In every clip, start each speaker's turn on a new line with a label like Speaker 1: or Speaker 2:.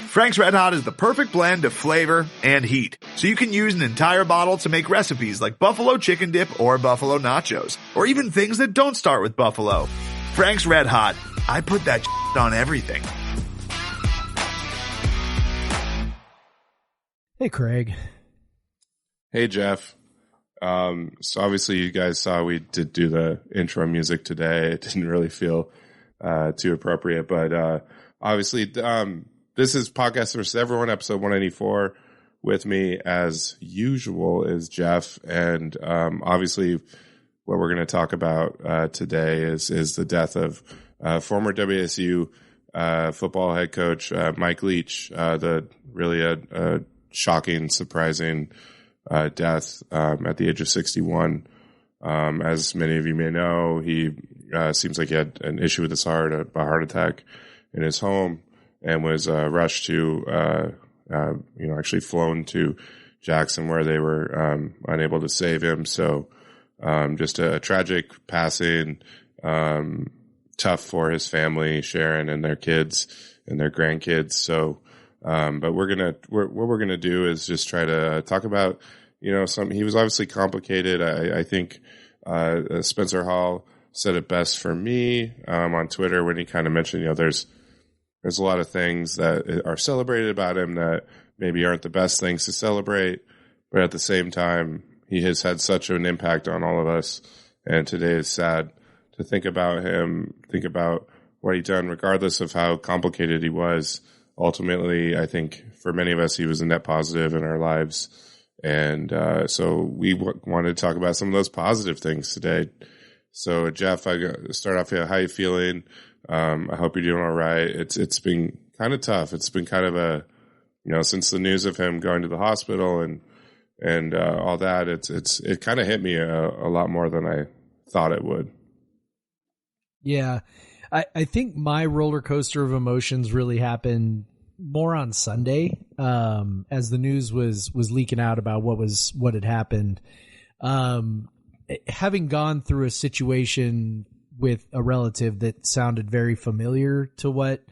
Speaker 1: Frank's Red Hot is the perfect blend of flavor and heat, so you can use an entire bottle to make recipes like buffalo chicken dip or buffalo nachos, or even things that don't start with buffalo. Frank's Red Hot, I put that on everything.
Speaker 2: Hey, Craig.
Speaker 3: Hey, Jeff. So obviously you guys saw we did do the intro music today. It didn't really feel too appropriate, but obviously this is Podcast vs. Everyone, episode 184. With me, as usual, is Jeff, and obviously what we're going to talk about today is the death of former WSU football head coach Mike Leach. The really a shocking, surprising death at the age of 61. As many of you may know, he seems like he had an issue with his heart, a heart attack in his home, and was rushed to, actually flown to Jackson, where they were unable to save him. So just a tragic passing, tough for his family, Sharon, and their kids and their grandkids. So, but what we're gonna do is just try to talk about, he was obviously complicated. I think Spencer Hall said it best for me on Twitter when he kind of mentioned, there's a lot of things that are celebrated about him that maybe aren't the best things to celebrate, but at the same time, he has had such an impact on all of us. And today is sad to think about him, think about what he'd done, regardless of how complicated he was. Ultimately, I think for many of us, he was a net positive in our lives. And so we wanted to talk about some of those positive things today. So, Jeff, I start off here. How you feeling? I hope you're doing all right. It's been kind of tough. It's been kind of since the news of him going to the hospital and all that, it kind of hit me a lot more than I thought it would.
Speaker 2: Yeah. I think my roller coaster of emotions really happened more on Sunday, as the news was leaking out about what had happened. Having gone through a situation with a relative that sounded very familiar to what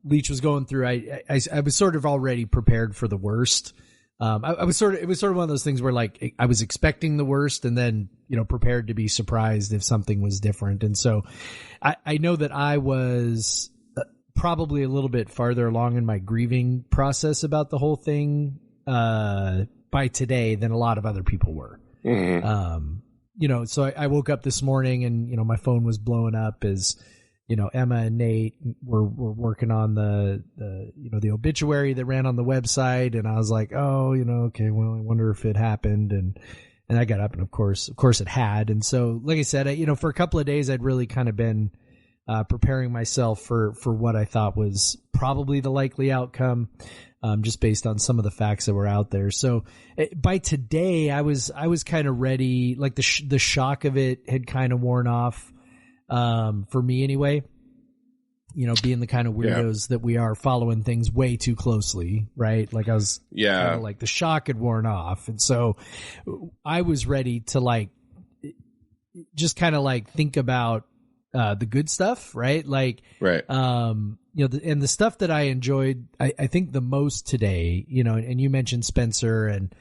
Speaker 2: Leach was going through, I was sort of already prepared for the worst. It was sort of one of those things where, like, I was expecting the worst and then, prepared to be surprised if something was different. And so I know that I was probably a little bit farther along in my grieving process about the whole thing by today than a lot of other people were. Mm-hmm. So I woke up this morning and, my phone was blowing up as, Emma and Nate were working on the obituary that ran on the website. And I was like, oh, okay, well, I wonder if it happened. And I got up and of course it had. And so, like I said, for a couple of days, I'd really kind of been preparing myself for what I thought was probably the likely outcome, just based on some of the facts that were out there. So by today, I was kind of ready. Like the shock of it had kind of worn off, for me anyway. Being the kind of weirdos that we are, following things way too closely, right? Like I was, kind of like the shock had worn off, and so I was ready to just kind of think about the good stuff, right? Like, right. And the stuff that I enjoyed, I think the most today, and you mentioned Spencer and,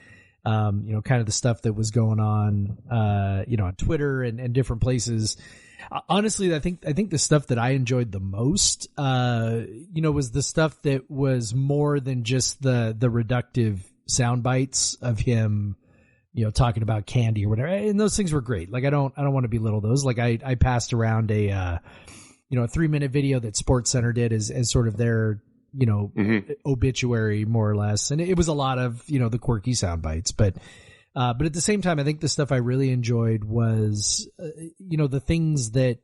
Speaker 2: kind of the stuff that was going on, on Twitter and different places. Honestly, I think the stuff that I enjoyed the most, was the stuff that was more than just the reductive sound bites of him, talking about candy or whatever. And those things were great. Like, I don't want to belittle those. Like I passed around a 3-minute video that SportsCenter did as sort of their, mm-hmm. obituary, more or less. And it was a lot of, the quirky sound bites, but at the same time, I think the stuff I really enjoyed was, the things that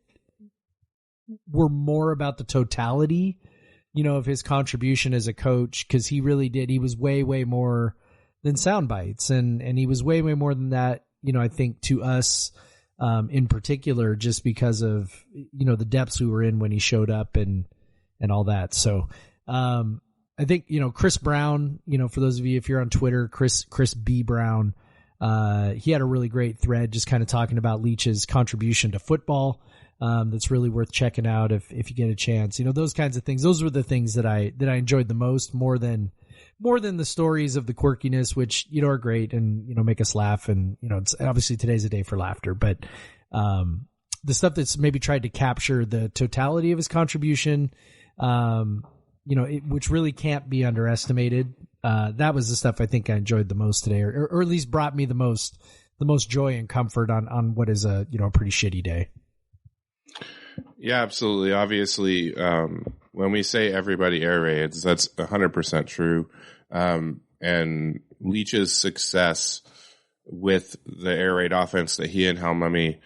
Speaker 2: were more about the totality, of his contribution as a coach. 'Cause he really did. He was way, way more than sound bites. And he was way, way more than that, I think to us, in particular, just because of, the depths we were in when he showed up and all that. So, I think, Chris Brown, for those of you, if you're on Twitter, Chris B. Brown, He had a really great thread just kind of talking about Leach's contribution to football. That's really worth checking out if you get a chance. Those kinds of things. Those were the things that I enjoyed the most, more than the stories of the quirkiness, which, are great and, make us laugh. And, it's obviously today's a day for laughter, but, the stuff that's maybe tried to capture the totality of his contribution, which really can't be underestimated. That was the stuff I think I enjoyed the most today, or at least brought me the most joy and comfort on what is a pretty shitty day.
Speaker 3: Yeah, absolutely. Obviously, when we say everybody air raids, that's 100% true. And Leach's success with the air raid offense that he and Hal Mummy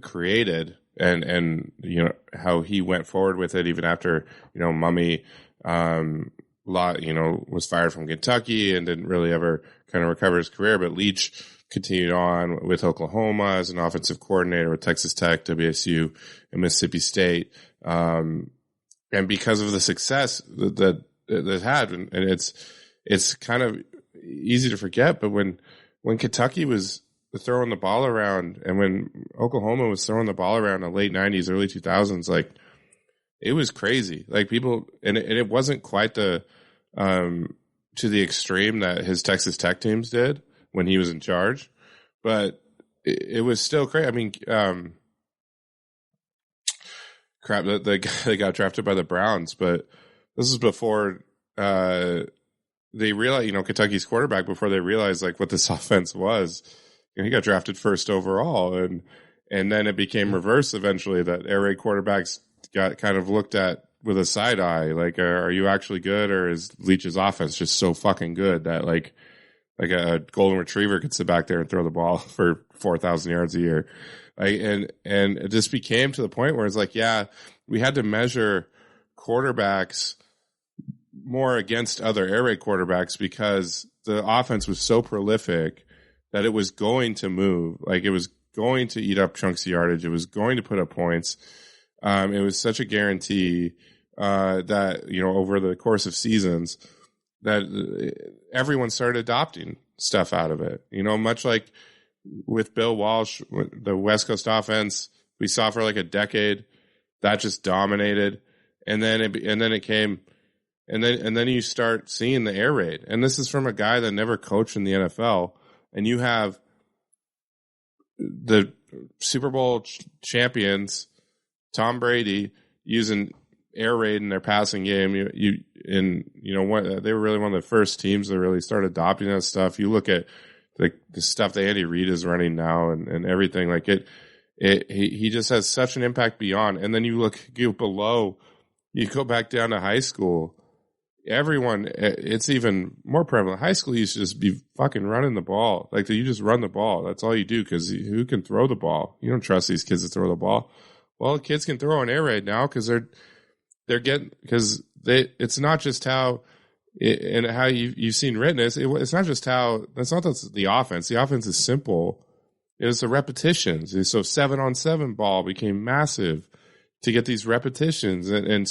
Speaker 3: created, and how he went forward with it even after Mummy was fired from Kentucky and didn't really ever kind of recover his career, but Leach continued on with Oklahoma as an offensive coordinator with Texas Tech, WSU, and Mississippi State. And because of the success that it had, and it's kind of easy to forget, but when Kentucky was throwing the ball around, and when Oklahoma was throwing the ball around in the late 90s, early 2000s, like, it was crazy. Like, people, and it wasn't quite to the extreme that his Texas Tech teams did when he was in charge, but it was still crazy. I mean, they got drafted by the Browns, but this is before they realized, Kentucky's quarterback, before they realized like what this offense was. He got drafted first overall, and then it became reverse eventually, that air raid quarterbacks got kind of looked at with a side eye, like, are you actually good, or is Leach's offense just so fucking good that like a golden retriever could sit back there and throw the ball for 4,000 yards a year? And it just became to the point where it's like, yeah, we had to measure quarterbacks more against other air raid quarterbacks because the offense was so prolific that it was going to move. Like, it was going to eat up chunks of yardage. It was going to put up points. It was such a guarantee that, over the course of seasons, that everyone started adopting stuff out of it. Much like with Bill Walsh, the West Coast offense, we saw for like a decade that just dominated. And then it came, and then you start seeing the air raid. And this is from a guy that never coached in the NFL. And you have the Super Bowl champions, Tom Brady, using air raid in their passing game. They were really one of the first teams that really started adopting that stuff. You look at the stuff that Andy Reid is running now and everything like it. He just has such an impact beyond. And then you go below, you go back down to high school. Everyone, it's even more prevalent. High school used to just be fucking running the ball. Like, you just run the ball. That's all you do, because who can throw the ball? You don't trust these kids to throw the ball. Well, kids can throw an air raid now because it's not just how and how you've seen written. It's not just how. That's not the offense. The offense is simple. It was the repetitions. So 7-on-7 ball became massive to get these repetitions, and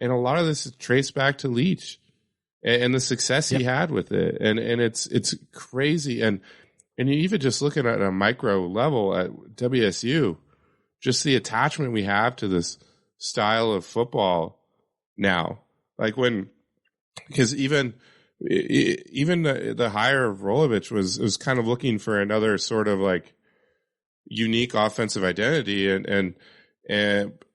Speaker 3: a lot of this is traced back to Leach and the success he had with it. And it's crazy. And you even just looking at a micro level at WSU, just the attachment we have to this style of football now. Like, because even the hire of Rolovich was kind of looking for another sort of like unique offensive identity.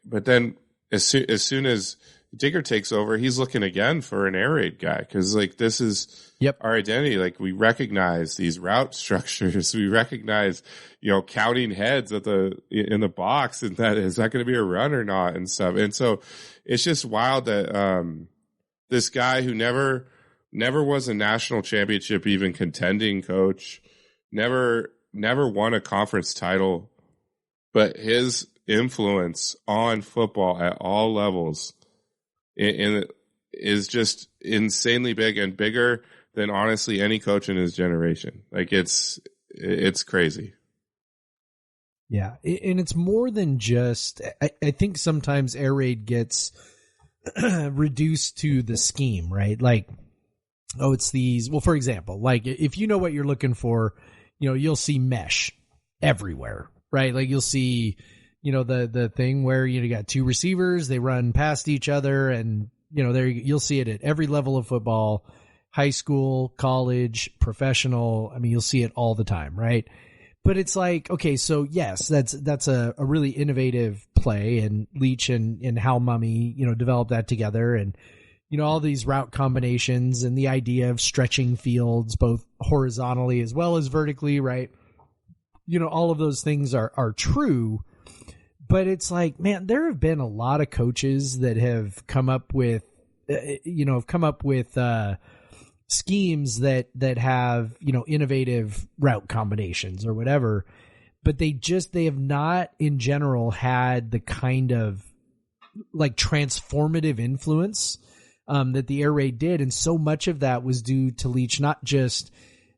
Speaker 3: But then as soon as Digger takes over, he's looking again for an air raid guy, because like, this is our identity. Like, we recognize these route structures, we recognize counting heads in the box, and is that going to be a run or not, and stuff. And so it's just wild that this guy who never was a national championship even contending coach, never won a conference title, but his influence on football at all levels is just insanely big, and bigger than honestly any coach in his generation. Like, it's crazy.
Speaker 2: Yeah. And it's more than just, I think sometimes air raid gets reduced to the scheme, right? Like, Oh, it's these. Well, for example, like if you know what you're looking for, you'll see mesh everywhere, right? Like you'll see, the thing where you got two receivers, they run past each other, and there you'll see it at every level of football, high school, college, professional. I mean, you'll see it all the time, right? But it's like, okay, so yes, that's a really innovative play, and Leach and Hal Mummy, developed that together, and all these route combinations and the idea of stretching fields both horizontally as well as vertically, right? All of those things are true, but it's like, man, there have been a lot of coaches that have come up with, schemes that have, innovative route combinations or whatever, but they have not in general had the kind of like transformative influence that the air raid did. And so much of that was due to Leach, not just,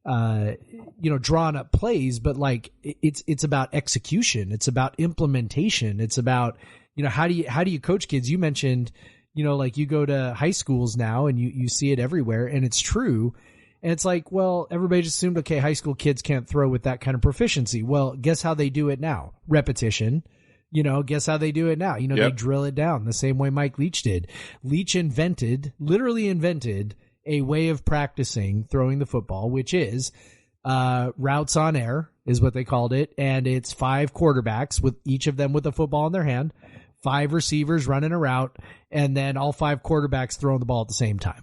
Speaker 2: drawn up plays, but like it's about execution. It's about implementation. It's about, how do you coach kids? You mentioned, like you go to high schools now and you see it everywhere, and it's true. And it's like, well, everybody just assumed, okay, high school kids can't throw with that kind of proficiency. Well, guess how they do it now? Repetition. Guess how they do it now?
Speaker 3: Yep.
Speaker 2: They drill it down the same way Mike Leach did. Leach literally invented a way of practicing throwing the football, which is routes on air is what they called it. And it's 5 quarterbacks with each of them with a football in their hand, 5 receivers running a route, and then all 5 quarterbacks throwing the ball at the same time.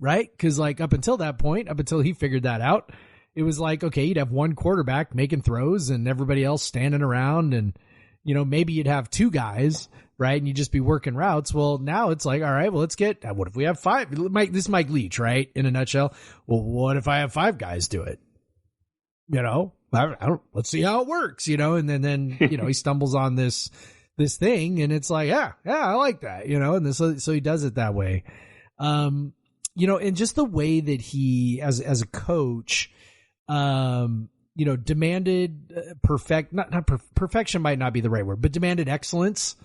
Speaker 2: Right? Because like up until that point, up until he figured that out, it was like, okay, you'd have one quarterback making throws and everybody else standing around, and maybe you'd have 2 guys, right? And you'd just be working routes. Well, now it's like, all right, well, what if we have 5? This is Mike Leach, right? In a nutshell. Well, what if I have 5 guys do it? Let's see how it works, and then he stumbles on this thing, and it's like, yeah, I like that, and then so he does it that way. And just the way that he, as a coach, demanded perfection might not be the right word, but demanded excellence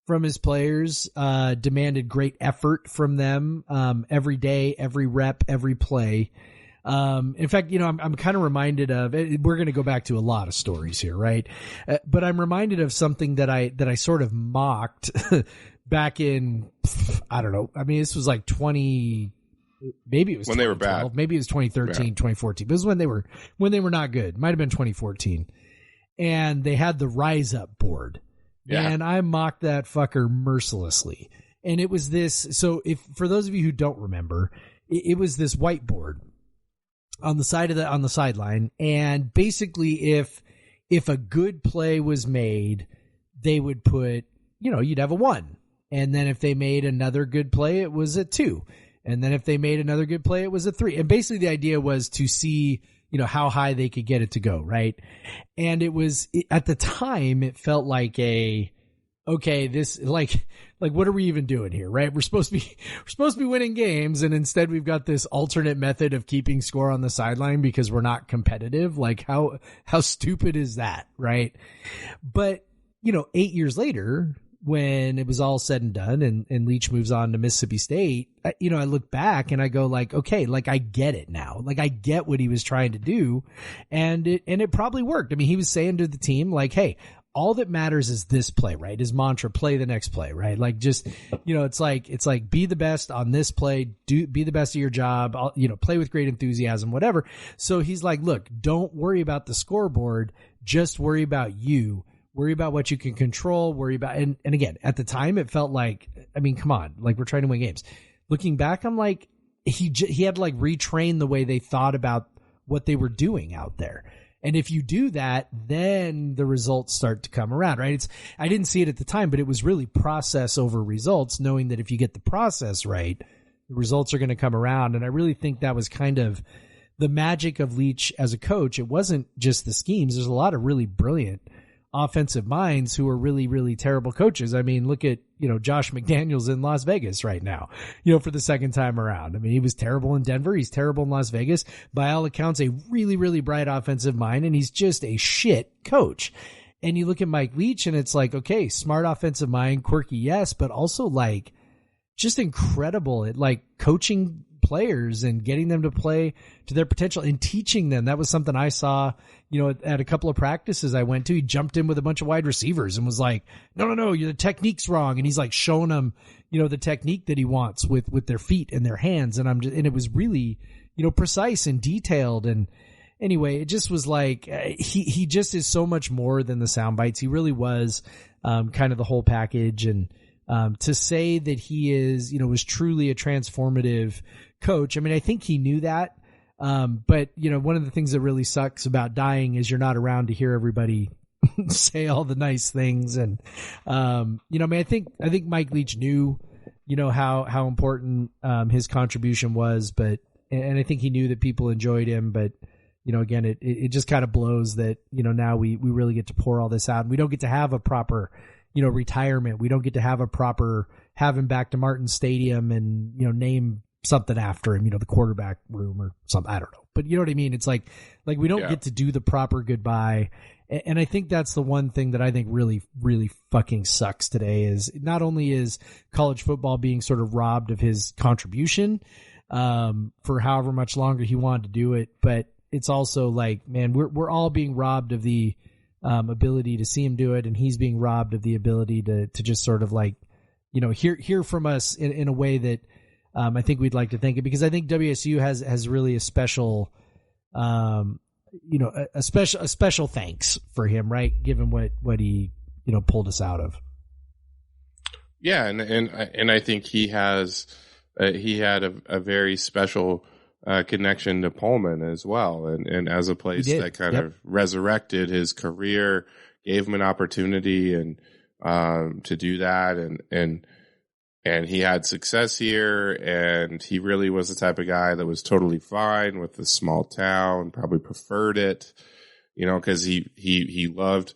Speaker 2: from his players, demanded great effort from them, every day, every rep, every play. In fact, I'm kind of reminded of, we're going to go back to a lot of stories here, right? But I'm reminded of something that I sort of mocked back in, I don't know. I mean, this was like maybe it was
Speaker 3: when they were bad.
Speaker 2: Maybe it was 2013, 2014. But it was when they were not good. Might have been 2014. And they had the Rise Up board. Yeah. And I mocked that fucker mercilessly. And it was this, so for those of you who don't remember, it was this whiteboard on the sideline. And basically if a good play was made, they would put, you'd have a 1. And then if they made another good play, it was a 2. And then if they made another good play, it was a 3. And basically the idea was to see, how high they could get it to go, right? And it was, at the time, it felt like this, like what are we even doing here, right? We're supposed to be winning games, and instead we've got this alternate method of keeping score on the sideline because we're not competitive. Like how stupid is that, right? But, 8 years later, when it was all said and done and Leach moves on to Mississippi State, I look back and I go like, okay, like I get it now. Like I get what he was trying to do, and it probably worked. I mean, he was saying to the team like, hey, all that matters is this play, right? His mantra, play the next play, right? Like just, it's like be the be on this play, be the best of your job, play with great enthusiasm, whatever. So he's like, look, don't worry about the scoreboard. Just worry about you. Worry about what you can control, worry about, and again, at the time it felt like, I mean, come on, like we're trying to win games. Looking back, I'm like, he had to like retrain the way they thought about what they were doing out there. And if you do that, then the results start to come around, right? I didn't see it at the time, but it was really process over results, knowing that if you get the process right, the results are going to come around. And I really think that was kind of the magic of Leach as a coach. It wasn't just the schemes. There's a lot of really brilliant offensive minds who are really, really terrible coaches. I mean, look at, Josh McDaniels in Las Vegas right now, for the second time around. I mean, he was terrible in Denver. He's terrible in Las Vegas. By all accounts, a really, really bright offensive mind, and he's just a shit coach. And you look at Mike Leach and it's like, okay, smart offensive mind, quirky, yes, but also like just incredible at like coaching players and getting them to play to their potential and teaching them. That was something I saw, at a couple of practices I went to. He jumped in with a bunch of wide receivers and was like, no, the technique's wrong. And he's like showing them, the technique that he wants with their feet and their hands. And and it was really, precise and detailed. And anyway, it just was like, he just is so much more than the sound bites. He really was, kind of the whole package. And, to say that he is, was truly a transformative coach. I mean, I think he knew that. But one of the things that really sucks about dying is you're not around to hear everybody say all the nice things. And, I think Mike Leach knew, how important, his contribution was, and I think he knew that people enjoyed him, but, again, it just kind of blows that, now we really get to pour all this out and we don't get to have a proper, retirement. We don't get to have him back to Martin Stadium and, name something after him, the quarterback room or something. I don't know, but you know what I mean? It's like we don't get to do the proper goodbye. And I think that's the one thing that I think really, really fucking sucks today is not only is college football being sort of robbed of his contribution, for however much longer he wanted to do it, but it's also like, man, we're all being robbed of the, ability to see him do it. And he's being robbed of the ability to just sort of like, hear from us in a way that, I think we'd like to think it, because I think WSU has really a special, a special thanks for him, right? Given what he, pulled us out of.
Speaker 3: Yeah. And I think he had a very special, connection to Pullman as well. And as a place that kind of resurrected his career, gave him an opportunity and, to do that. And he had success here, and he really was the type of guy that was totally fine with the small town, probably preferred it, cause he loved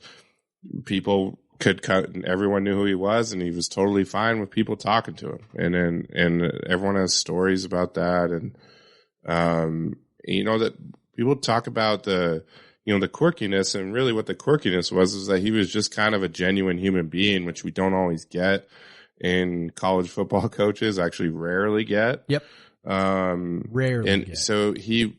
Speaker 3: people could cut and everyone knew who he was, and he was totally fine with people talking to him. And everyone has stories about that. And, that people talk about the quirkiness, and really what the quirkiness was that he was just kind of a genuine human being, which we don't always get in college football coaches, actually rarely get.
Speaker 2: Yep. Rarely.
Speaker 3: And get. So he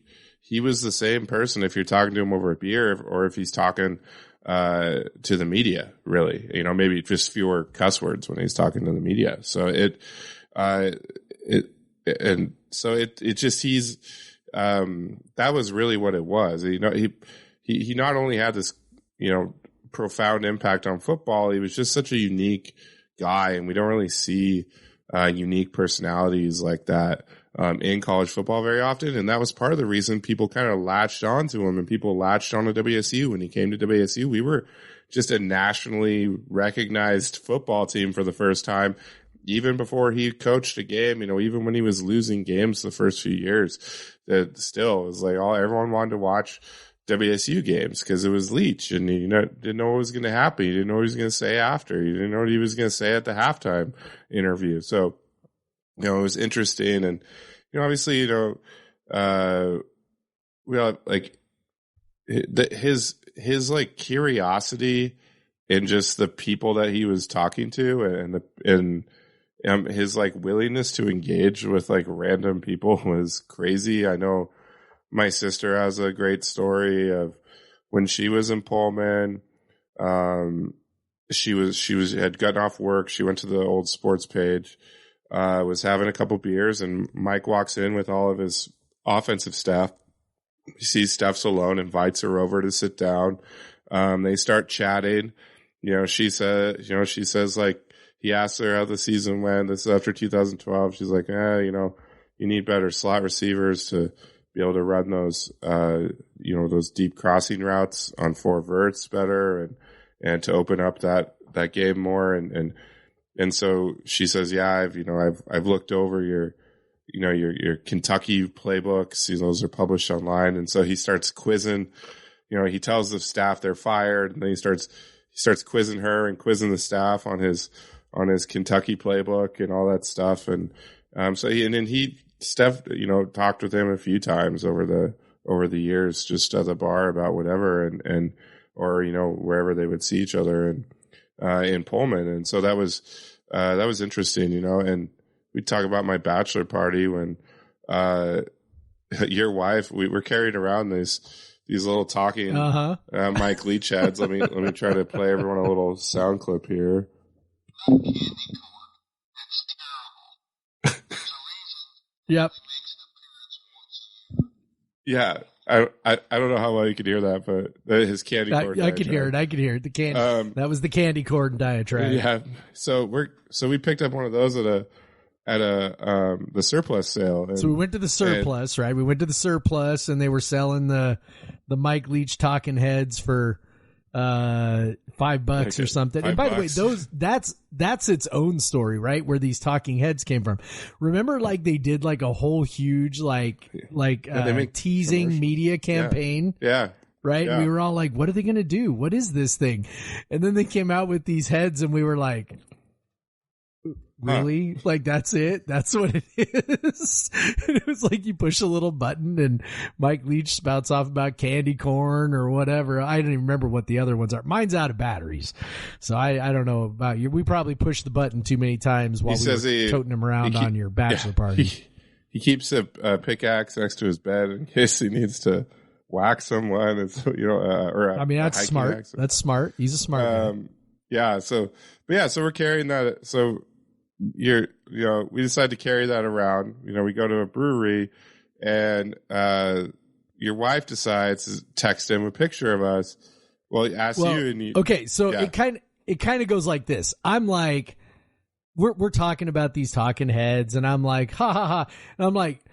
Speaker 3: was the same person if you're talking to him over a beer or if he's talking, to the media, really, maybe just fewer cuss words when he's talking to the media. So he's, that was really what it was. He not only had this, profound impact on football, he was just such a unique guy, and we don't really see unique personalities like that in college football very often. And that was part of the reason people kind of latched onto him, and people latched on to WSU. When he came to WSU, we were just a nationally recognized football team for the first time, even before he coached a game, even when he was losing games the first few years. That still was like everyone wanted to watch WSU games because it was Leach, and he didn't know what was going to happen. He didn't know what he was going to say after. He didn't know what he was going to say at the halftime interview. So, it was interesting. And, obviously, his like curiosity and just the people that he was talking to and his like willingness to engage with like random people was crazy. I know my sister has a great story of when she was in Pullman. She had gotten off work. She went to the old sports page, was having a couple beers, and Mike walks in with all of his offensive staff. He sees Steph's alone, invites her over to sit down. They start chatting. She says like, he asked her how the season went. This is after 2012. She's like, you need better slot receivers to be able to run those, those deep crossing routes on 4 verts better and to open up that game more. And so she says, yeah, I've looked over your Kentucky playbooks. Those are published online. And so he starts quizzing, he tells the staff they're fired, and then he starts quizzing her and quizzing the staff on his Kentucky playbook and all that stuff. And, Steph, talked with him a few times over the years, just at the bar about whatever or wherever they would see each other in Pullman. And so that was interesting, and we talk about my bachelor party when, your wife, we were carrying around these little talking Mike Leach heads. Let me try to play everyone a little sound clip here.
Speaker 2: Yep.
Speaker 3: Yeah, I don't know how well you could hear that, but his candy corn.
Speaker 2: I could hear it. The candy. That was the candy corn diatribe.
Speaker 3: Yeah. So we picked up one of those at the surplus sale.
Speaker 2: So we went to the surplus, right? We went to the surplus, and they were selling the Mike Leach talking heads for $5 or something. And by the way, that's its own story, right? Where these talking heads came from. Remember, like they did like a whole huge teasing media campaign.
Speaker 3: Yeah.
Speaker 2: Right.
Speaker 3: Yeah.
Speaker 2: We were all like, what are they going to do? What is this thing? And then they came out with these heads, and we were like, really? Huh. Like, that's it? That's what it is? And it was like you push a little button and Mike Leach spouts off about candy corn or whatever. I don't even remember what the other ones are. Mine's out of batteries. So I don't know about you. We probably pushed the button too many times while we were toting him around on your bachelor party.
Speaker 3: He keeps a pickaxe next to his bed in case he needs to whack someone. It's,
Speaker 2: that's smart. Axe. That's smart. He's a smart guy.
Speaker 3: Yeah. So we're carrying that. So, we decide to carry that around. We go to a brewery, and your wife decides to text him a picture of us. Well, he asks you, and you.
Speaker 2: Okay, so it kind of goes like this. I'm like, we're talking about these talking heads, and I'm like, ha ha ha, and I'm like,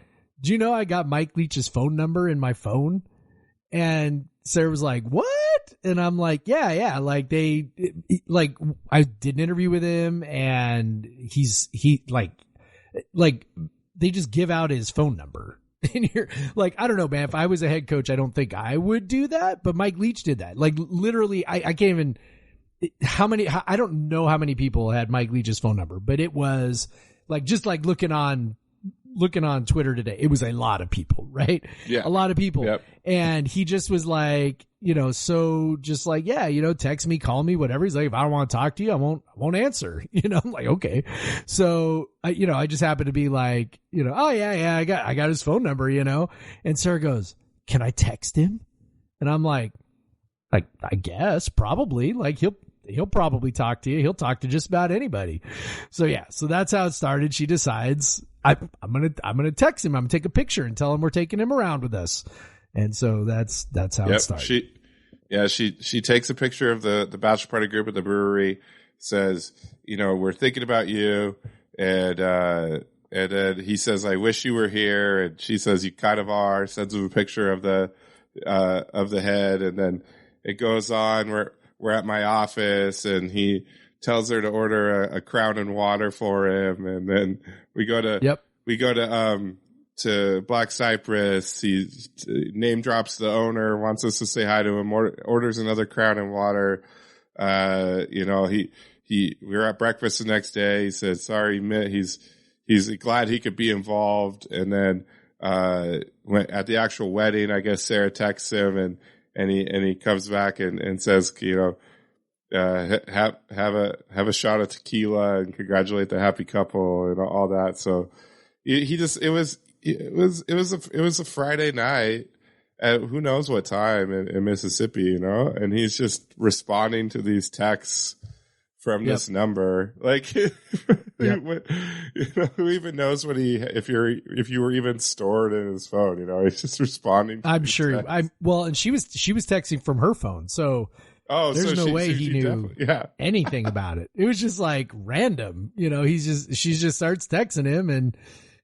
Speaker 2: do you know I got Mike Leach's phone number in my phone? And Sarah was like, what? And I'm like, yeah. Like I did an interview with him, and he they just give out his phone number. And you're like, I don't know, man. If I was a head coach, I don't think I would do that. But Mike Leach did that. Like literally, I can't even, I don't know how many people had Mike Leach's phone number, but it was like, just like looking on Twitter today, it was a lot of people, right?
Speaker 3: Yeah.
Speaker 2: A lot of people.
Speaker 3: Yep.
Speaker 2: And he just was like, so just like, yeah, text me, call me, whatever. He's like, if I don't want to talk to you, I won't answer. I'm like, okay. So, I just happened to be like, oh yeah, I got his phone number, and Sarah goes, can I text him? And I'm like, I guess probably, like he'll probably talk to you. He'll talk to just about anybody. So yeah, so that's how it started. She decides I'm going to text him. I'm going to take a picture and tell him we're taking him around with us. And so that's how it started.
Speaker 3: She takes a picture of the bachelor party group at the brewery, says, we're thinking about you. And then he says, I wish you were here. And she says, you kind of are, sends him a picture of the head. And then it goes on. We're at my office, and he tells her to order a Crown and water for him. And then we go to Black Cypress. He name drops the owner, wants us to say hi to him, orders another Crown and water. We were at breakfast the next day. He said, sorry, he's glad he could be involved. And then, at the actual wedding, I guess Sarah texts him and he comes back and says, have a shot of tequila and congratulate the happy couple and all that. So it was a Friday night at who knows what time in Mississippi, and he's just responding to these texts from this number. Like, who even knows what if you were even stored in his phone, he's just responding to
Speaker 2: I'm sure. And she was texting from her phone. So there's no way he knew anything about it. It was just like random, she just starts texting him, and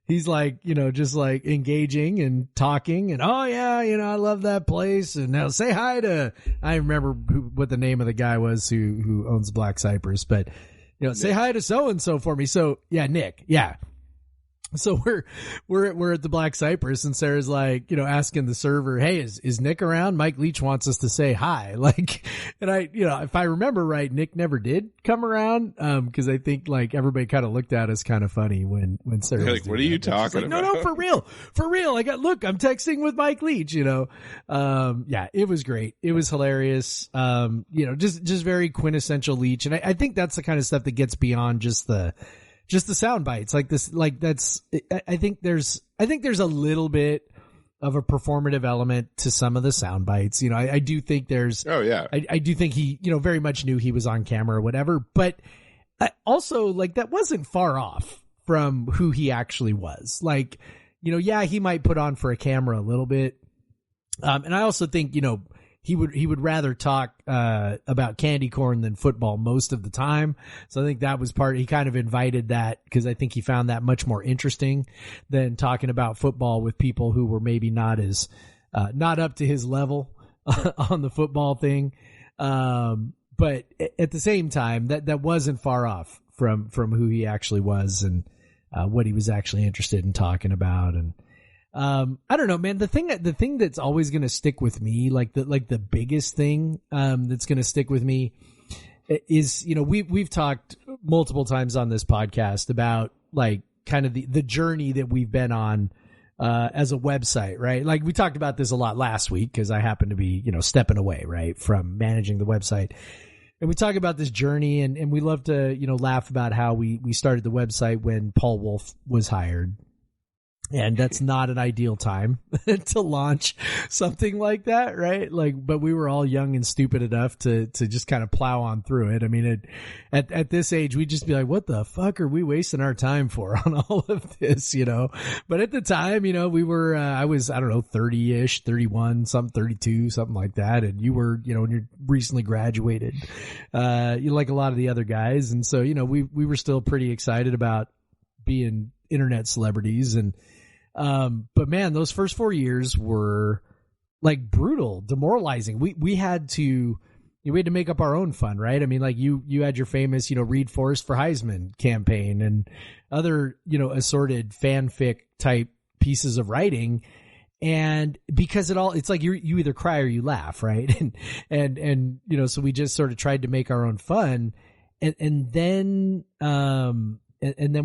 Speaker 2: he's like, just like engaging and talking, and oh yeah, I love that place, and now say hi to, I remember what the name of the guy was who owns Black Cypress, but say hi to so and so for me. So yeah, Nick, yeah. So we're at the Black Cypress, and Sarah's like, asking the server, hey, is Nick around? Mike Leach wants us to say hi. Like, and if I remember right, Nick never did come around. Cause I think like everybody kind of looked at us kind of funny when Sarah was
Speaker 3: like, what are you talking about?
Speaker 2: No, for real. I'm texting with Mike Leach, yeah, it was great. It was hilarious. Just very quintessential Leach. And I think that's the kind of stuff that gets beyond just just the sound bites like this. Like that's, I think there's a little bit of a performative element to some of the sound bites. You know, I do think there's,
Speaker 3: oh yeah,
Speaker 2: I do think he, you know, very much knew he was on camera or whatever, but also like that wasn't far off from who he actually was. Like, you know, yeah, he might put on for a camera a little bit. And I also think, you know, he would rather talk about candy corn than football most of the time. So I think that was he kind of invited that because I think he found that much more interesting than talking about football with people who were maybe not as not up to his level on the football thing. But at the same time, that wasn't far off from who he actually was and what he was actually interested in talking about. And I don't know, man. The thing that's always going to stick with me, like the biggest thing, that's going to stick with me is, you know, we've talked multiple times on this podcast about like kind of the journey that we've been on, as a website, right? Like we talked about this a lot last week because I happened to be, you know, stepping away, right, from managing the website. And we talk about this journey and we love to, you know, laugh about how we started the website when Paul Wolf was hired. And that's not an ideal time to launch something like that, right? Like, but we were all young and stupid enough to just kind of plow on through it. I mean, at this age, we'd just be like, what the fuck are we wasting our time for on all of this, you know? But at the time, you know, we were, I was, I don't know, 30-ish, 31, 32, something like that. And you were, you know, when you're recently graduated, you like a lot of the other guys. And so, you know, we were still pretty excited about being internet celebrities and, but man, those first 4 years were like brutal, demoralizing. We had to make up our own fun, right? I mean, like you had your famous, you know, Reed Forrest for Heisman campaign and other, you know, assorted fanfic type pieces of writing. And because it's like you either cry or you laugh, right? And, you know, so we just sort of tried to make our own fun. And then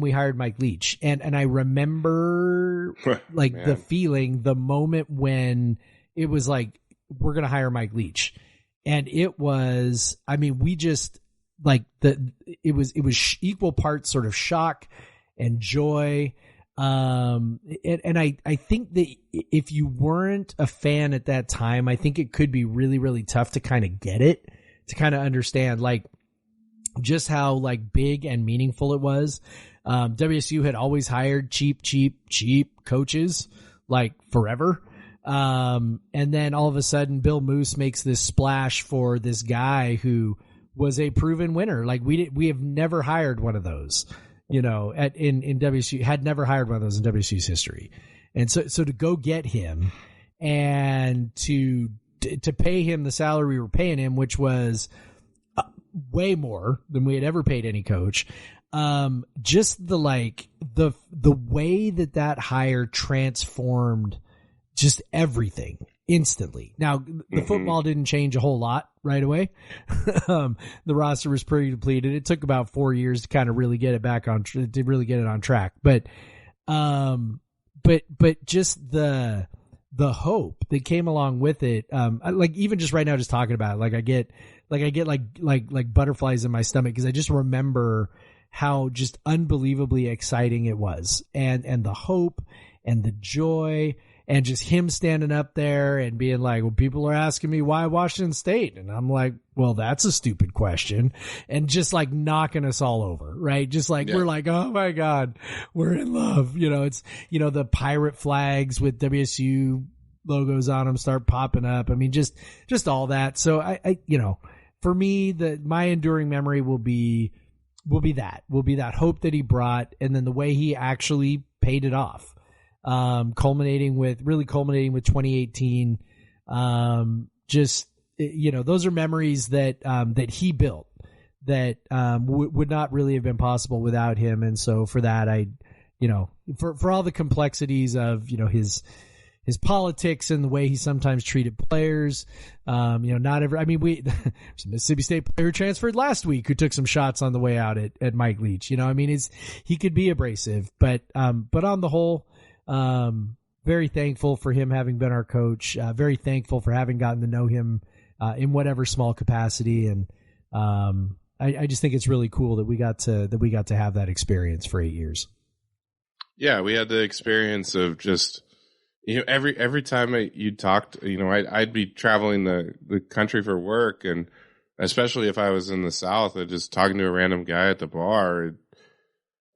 Speaker 2: we hired Mike Leach. And I remember like the feeling, the moment when it was like, we're going to hire Mike Leach. And it was, I mean, we just like it was equal parts sort of shock and joy. And I think that if you weren't a fan at that time, I think it could be really, really tough to kind of get it, to kind of understand like, just how like big and meaningful it was. WSU had always hired cheap coaches like forever. And then all of a sudden Bill Moose makes this splash for this guy who was a proven winner. Like we have never hired one of those, you know, in WSU, had never hired one of those in WSU's history. And so to go get him and to pay him the salary we were paying him, which was way more than we had ever paid any coach. Just the way that hire transformed just everything instantly. Now the football didn't change a whole lot right away. The roster was pretty depleted. It took about 4 years to kind of really get it back on, to really get it on track. But just the hope that came along with it. Like even just right now, just talking about it, I get butterflies in my stomach because I just remember how just unbelievably exciting it was, and the hope and the joy and just him standing up there and being like, well, people are asking me why Washington State, and I'm like, well, that's a stupid question, and just like knocking us all over, right? Just like we're like, oh my God, we're in love, you know. It's, you know, the pirate flags with WSU logos on them start popping up. I mean, just all that. So I you know, for me, my enduring memory will be that hope that he brought, and then the way he actually paid it off, culminating with 2018. Just, you know, those are memories that he built that would not really have been possible without him. And so for that, I, you know, for all the complexities of, you know, his politics and the way he sometimes treated players. You know, there's a Mississippi State player who transferred last week who took some shots on the way out at Mike Leach. You know, I mean, he could be abrasive, but on the whole, very thankful for him having been our coach. Very thankful for having gotten to know him, in whatever small capacity. And, I just think it's really cool that we got to have that experience for 8 years.
Speaker 3: Yeah, we had the experience of just, every time you talked, I'd be traveling the country for work, and especially if I was in the South, I'd just talking to a random guy at the bar.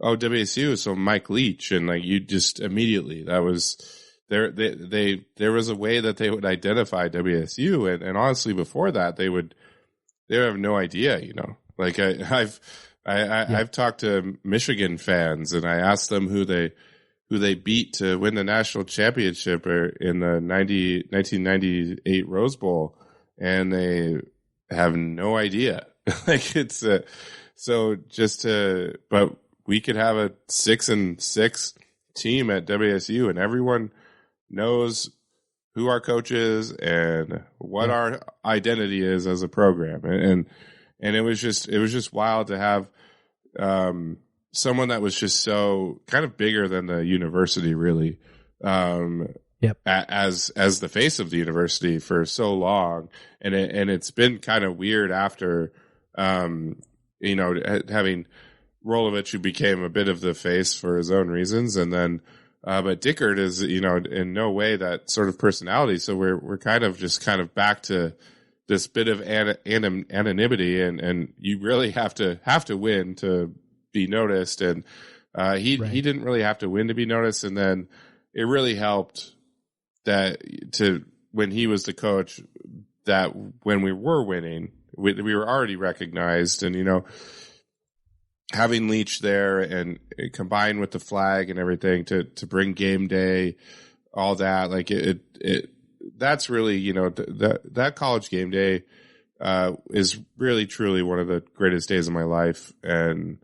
Speaker 3: WSU, so Mike Leach, and like you just immediately, that was there was a way that they would identify WSU, and honestly before that they would have no idea, Like I've talked to Michigan fans, and I asked them who they beat to win the national championship in the 1998 Rose Bowl, and they have no idea. Like it's but we could have a 6-6 team at WSU, and everyone knows who our coach is and what our identity is as a program, and it was just wild to have someone that was just so kind of bigger than the university, really, as the face of the university for so long, and it's been kind of weird after having Rolovich, who became a bit of the face for his own reasons, and then but Dickert is in no way that sort of personality, so we're kind of back to this bit of anonymity, and you really have to win to be noticed, and he didn't really have to win to be noticed, and then it really helped when he was the coach, that when we were winning, we were already recognized, and having Leach there and combined with the flag and everything to bring game day, all that, like it that's really, that college game day is really truly one of the greatest days of my life. And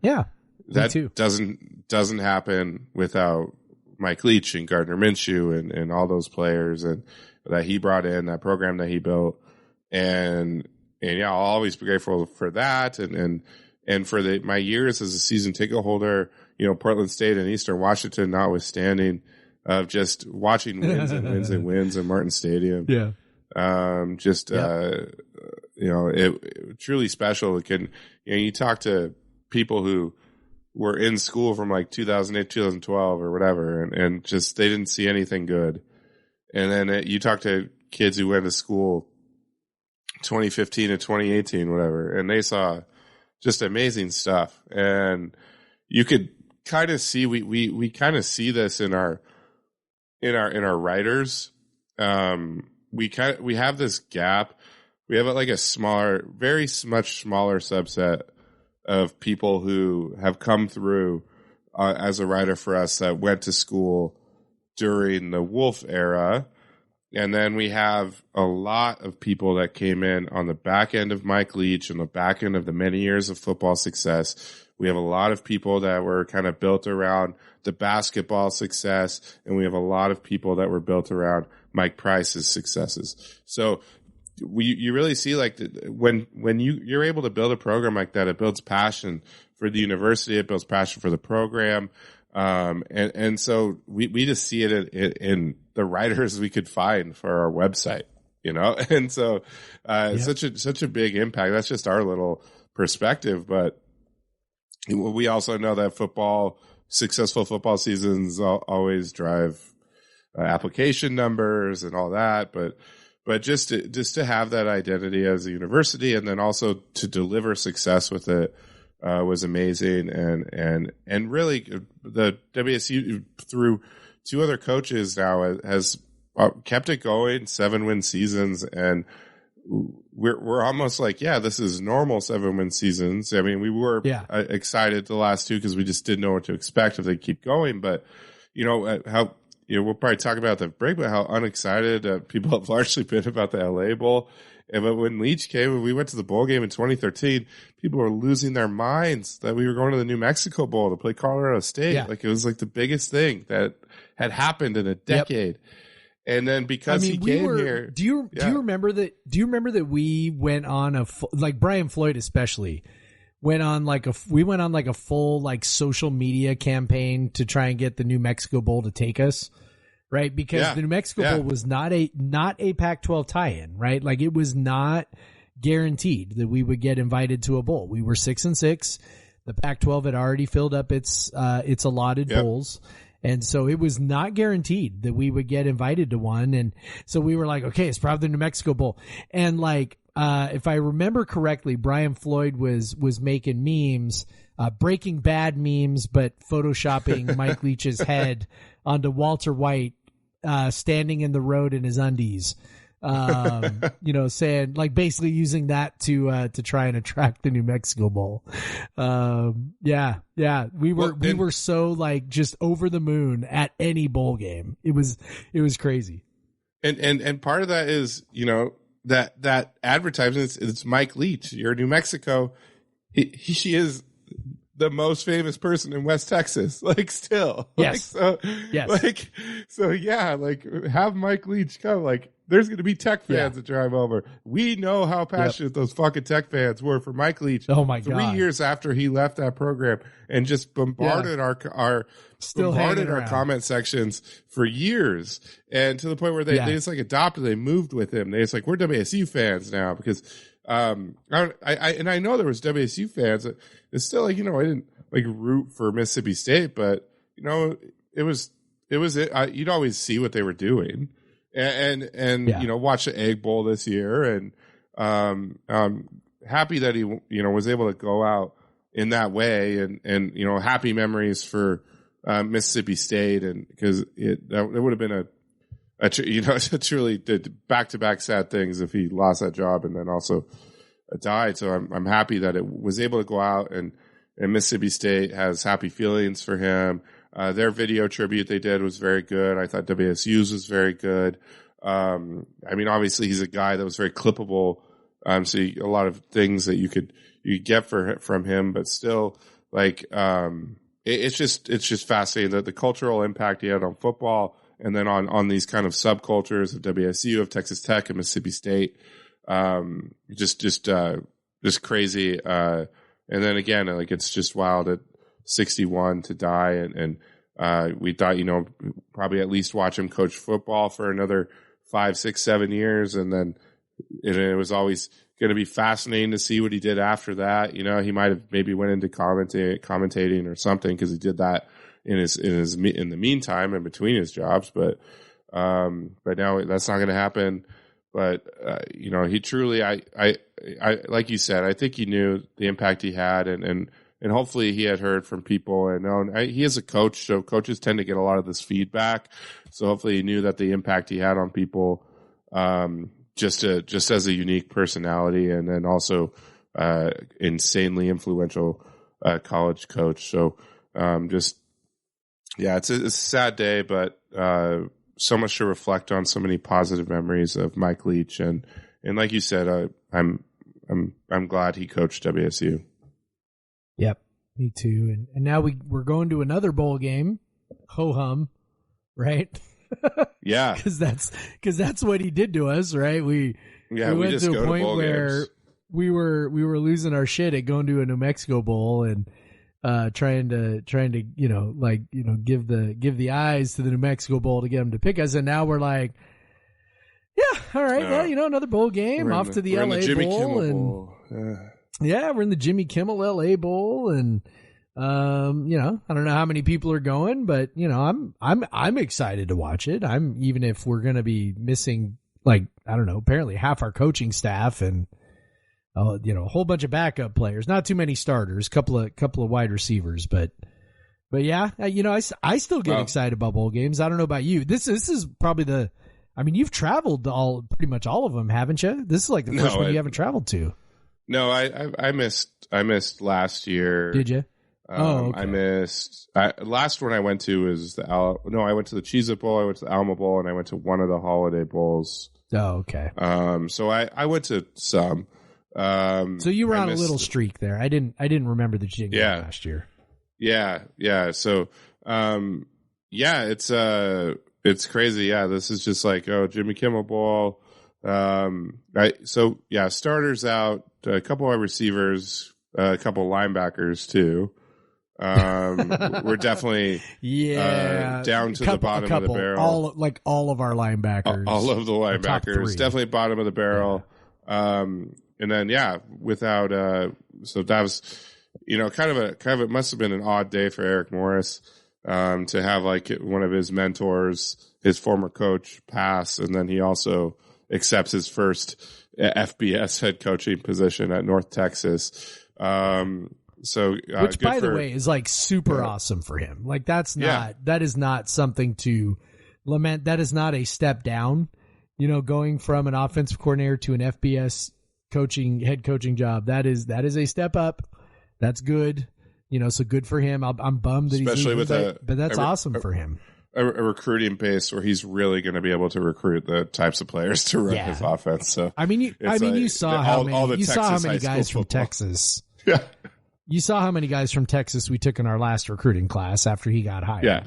Speaker 3: that too doesn't happen without Mike Leach and Gardner Minshew and all those players and that he brought in, that program that he built. And I'll always be grateful for that. And for my years as a season ticket holder, Portland State and Eastern Washington notwithstanding, of just watching wins and wins and wins in Martin Stadium. Yeah. It truly special. You talk to people who were in school from like 2008, 2012 or whatever, and just, they didn't see anything good. And then you talk to kids who went to school 2015 to 2018, whatever, and they saw just amazing stuff. And you could kind of see, we kind of see this in our writers. We have this gap. We have like a very much smaller subset of people who have come through as a writer for us that went to school during the Wolf era. And then we have a lot of people that came in on the back end of Mike Leach and the back end of the many years of football success. We have a lot of people that were kind of built around the basketball success, and we have a lot of people that were built around Mike Price's successes. So you really see, like, when you're able to build a program like that, it builds passion for the university, it builds passion for the program. And so we just see it in the writers we could find for our website, and so, such a big impact. That's just our little perspective, but we also know that successful football seasons always drive application numbers and all that, but just to have that identity as a university, and then also to deliver success with it, was amazing. And really the WSU through two other coaches now has kept it going, 7-win seasons, and we're almost like, this is normal 7-win seasons. I mean, we were excited the last two because we just didn't know what to expect if they keep going. But how we'll probably talk about the break, but how unexcited people have largely been about the LA Bowl. But when Leach came and we went to the bowl game in 2013, people were losing their minds that we were going to the New Mexico Bowl to play Colorado State. Yeah. Like, it was like the biggest thing that had happened in a decade. Yep. And then because he came here,
Speaker 2: do you remember that? Do you remember that we went on like Brian Floyd especially went on like a full like social media campaign to try and get the New Mexico Bowl to take us, right? Because the New Mexico Bowl was not a Pac-12 tie-in, right? Like, it was not guaranteed that we would get invited to a bowl. We were 6-6. The Pac-12 had already filled up its allotted bowls. And so it was not guaranteed that we would get invited to one. And so we were like, okay, it's probably the New Mexico Bowl. And like, if I remember correctly, Brian Floyd was making memes, Breaking Bad memes, but photoshopping Mike Leach's head onto Walter White, standing in the road in his undies. Saying like basically using that to try and attract the New Mexico Bowl. We were so like just over the moon at any bowl game. It was crazy.
Speaker 3: And part of that is, that advertisement, it's Mike Leach. You're New Mexico. She is the most famous person in West Texas, like still.
Speaker 2: Yes.
Speaker 3: Have Mike Leach come. Like, there's going to be Tech fans that drive over. We know how passionate those fucking Tech fans were for Mike Leach.
Speaker 2: Oh my God.
Speaker 3: 3 years after he left that program, and just bombarded our comment sections for years, and to the point where they just like adopted. They moved with him. They just like, we're WSU fans now because. I know there was WSU fans. It's still like, I didn't like root for Mississippi State, but it was you'd always see what they were doing, and watch the Egg Bowl this year, and happy that he was able to go out in that way, and happy memories for Mississippi State, and because it would have been truly back-to-back sad things if he lost that job and then also died. So I'm happy that it was able to go out, and Mississippi State has happy feelings for him. Their video tribute they did was very good. I thought WSU's was very good. Obviously he's a guy that was very clippable. So a lot of things that you get from him, but still like, it's just fascinating that the cultural impact he had on football, and then on these kind of subcultures of WSU, of Texas Tech, and Mississippi State, just crazy. And then again, like, it's just wild at 61 to die. And we thought, probably at least watch him coach football for another 5, 6, 7 years. And then it was always going to be fascinating to see what he did after that. He might have maybe went into commentating or something, because he did that in the meantime, in between his jobs, but now that's not going to happen. But he truly, I like you said, I think he knew the impact he had, and hopefully he had heard from people, and he is a coach, so coaches tend to get a lot of this feedback. So hopefully he knew that the impact he had on people, just as a unique personality, and then also insanely influential college coach. So it's a sad day, but so much to reflect on, so many positive memories of Mike Leach, and like you said, I'm glad he coached WSU.
Speaker 2: Yep, me too. And now we're going to another bowl game, ho hum, right?
Speaker 3: Yeah,
Speaker 2: because that's what he did to us, right? We went
Speaker 3: just
Speaker 2: to a
Speaker 3: go
Speaker 2: point
Speaker 3: to bowl
Speaker 2: where
Speaker 3: games.
Speaker 2: we were losing our shit at going to a New Mexico Bowl, and trying to give the eyes to the New Mexico Bowl to get them to pick us, and now we're like, yeah, all right, another bowl game, off to the LA Bowl, and we're in the Jimmy Kimmel LA Bowl, and I don't know how many people are going, but I'm excited to watch it. Even if we're going to be missing, like, I don't know, apparently half our coaching staff, and a whole bunch of backup players, not too many starters, couple of wide receivers, but yeah, I still get excited about bowl games. I don't know about you. This is probably you've traveled to pretty much all of them, haven't you? This is like the first one you haven't traveled to.
Speaker 3: No, I missed last year.
Speaker 2: Did you? Okay.
Speaker 3: I missed last one I went to was I went to the Cheez-It Bowl, I went to the Alma Bowl, and I went to one of the holiday bowls.
Speaker 2: Oh, okay.
Speaker 3: So I went to some.
Speaker 2: So you were on a little streak there. I didn't remember the Jig last year.
Speaker 3: Yeah. So, it's crazy. Yeah. This is just like, Jimmy Kimmel Bowl. Starters out, a couple of receivers, a couple of linebackers too. We're definitely, down to the bottom of the barrel.
Speaker 2: All of our linebackers.
Speaker 3: All of the linebackers. Definitely bottom of the barrel. then without so that was kind of it must have been an odd day for Eric Morris to have like one of his mentors, his former coach, pass, and then he also accepts his first FBS head coaching position at North Texas. Which, by the way, is like super awesome for him. Like that is not something to lament. That is not a step down, going from an offensive coordinator to an FBS head coaching job. That is a step up. That's good. So good for him. I'm bummed that especially
Speaker 2: he's
Speaker 3: with
Speaker 2: but that's awesome for him.
Speaker 3: A recruiting base where he's really going to be able to recruit the types of players to run his offense. So
Speaker 2: you saw how many guys from Texas.
Speaker 3: Yeah.
Speaker 2: You saw how many guys from Texas we took in our last recruiting class after he got hired.
Speaker 3: Yeah.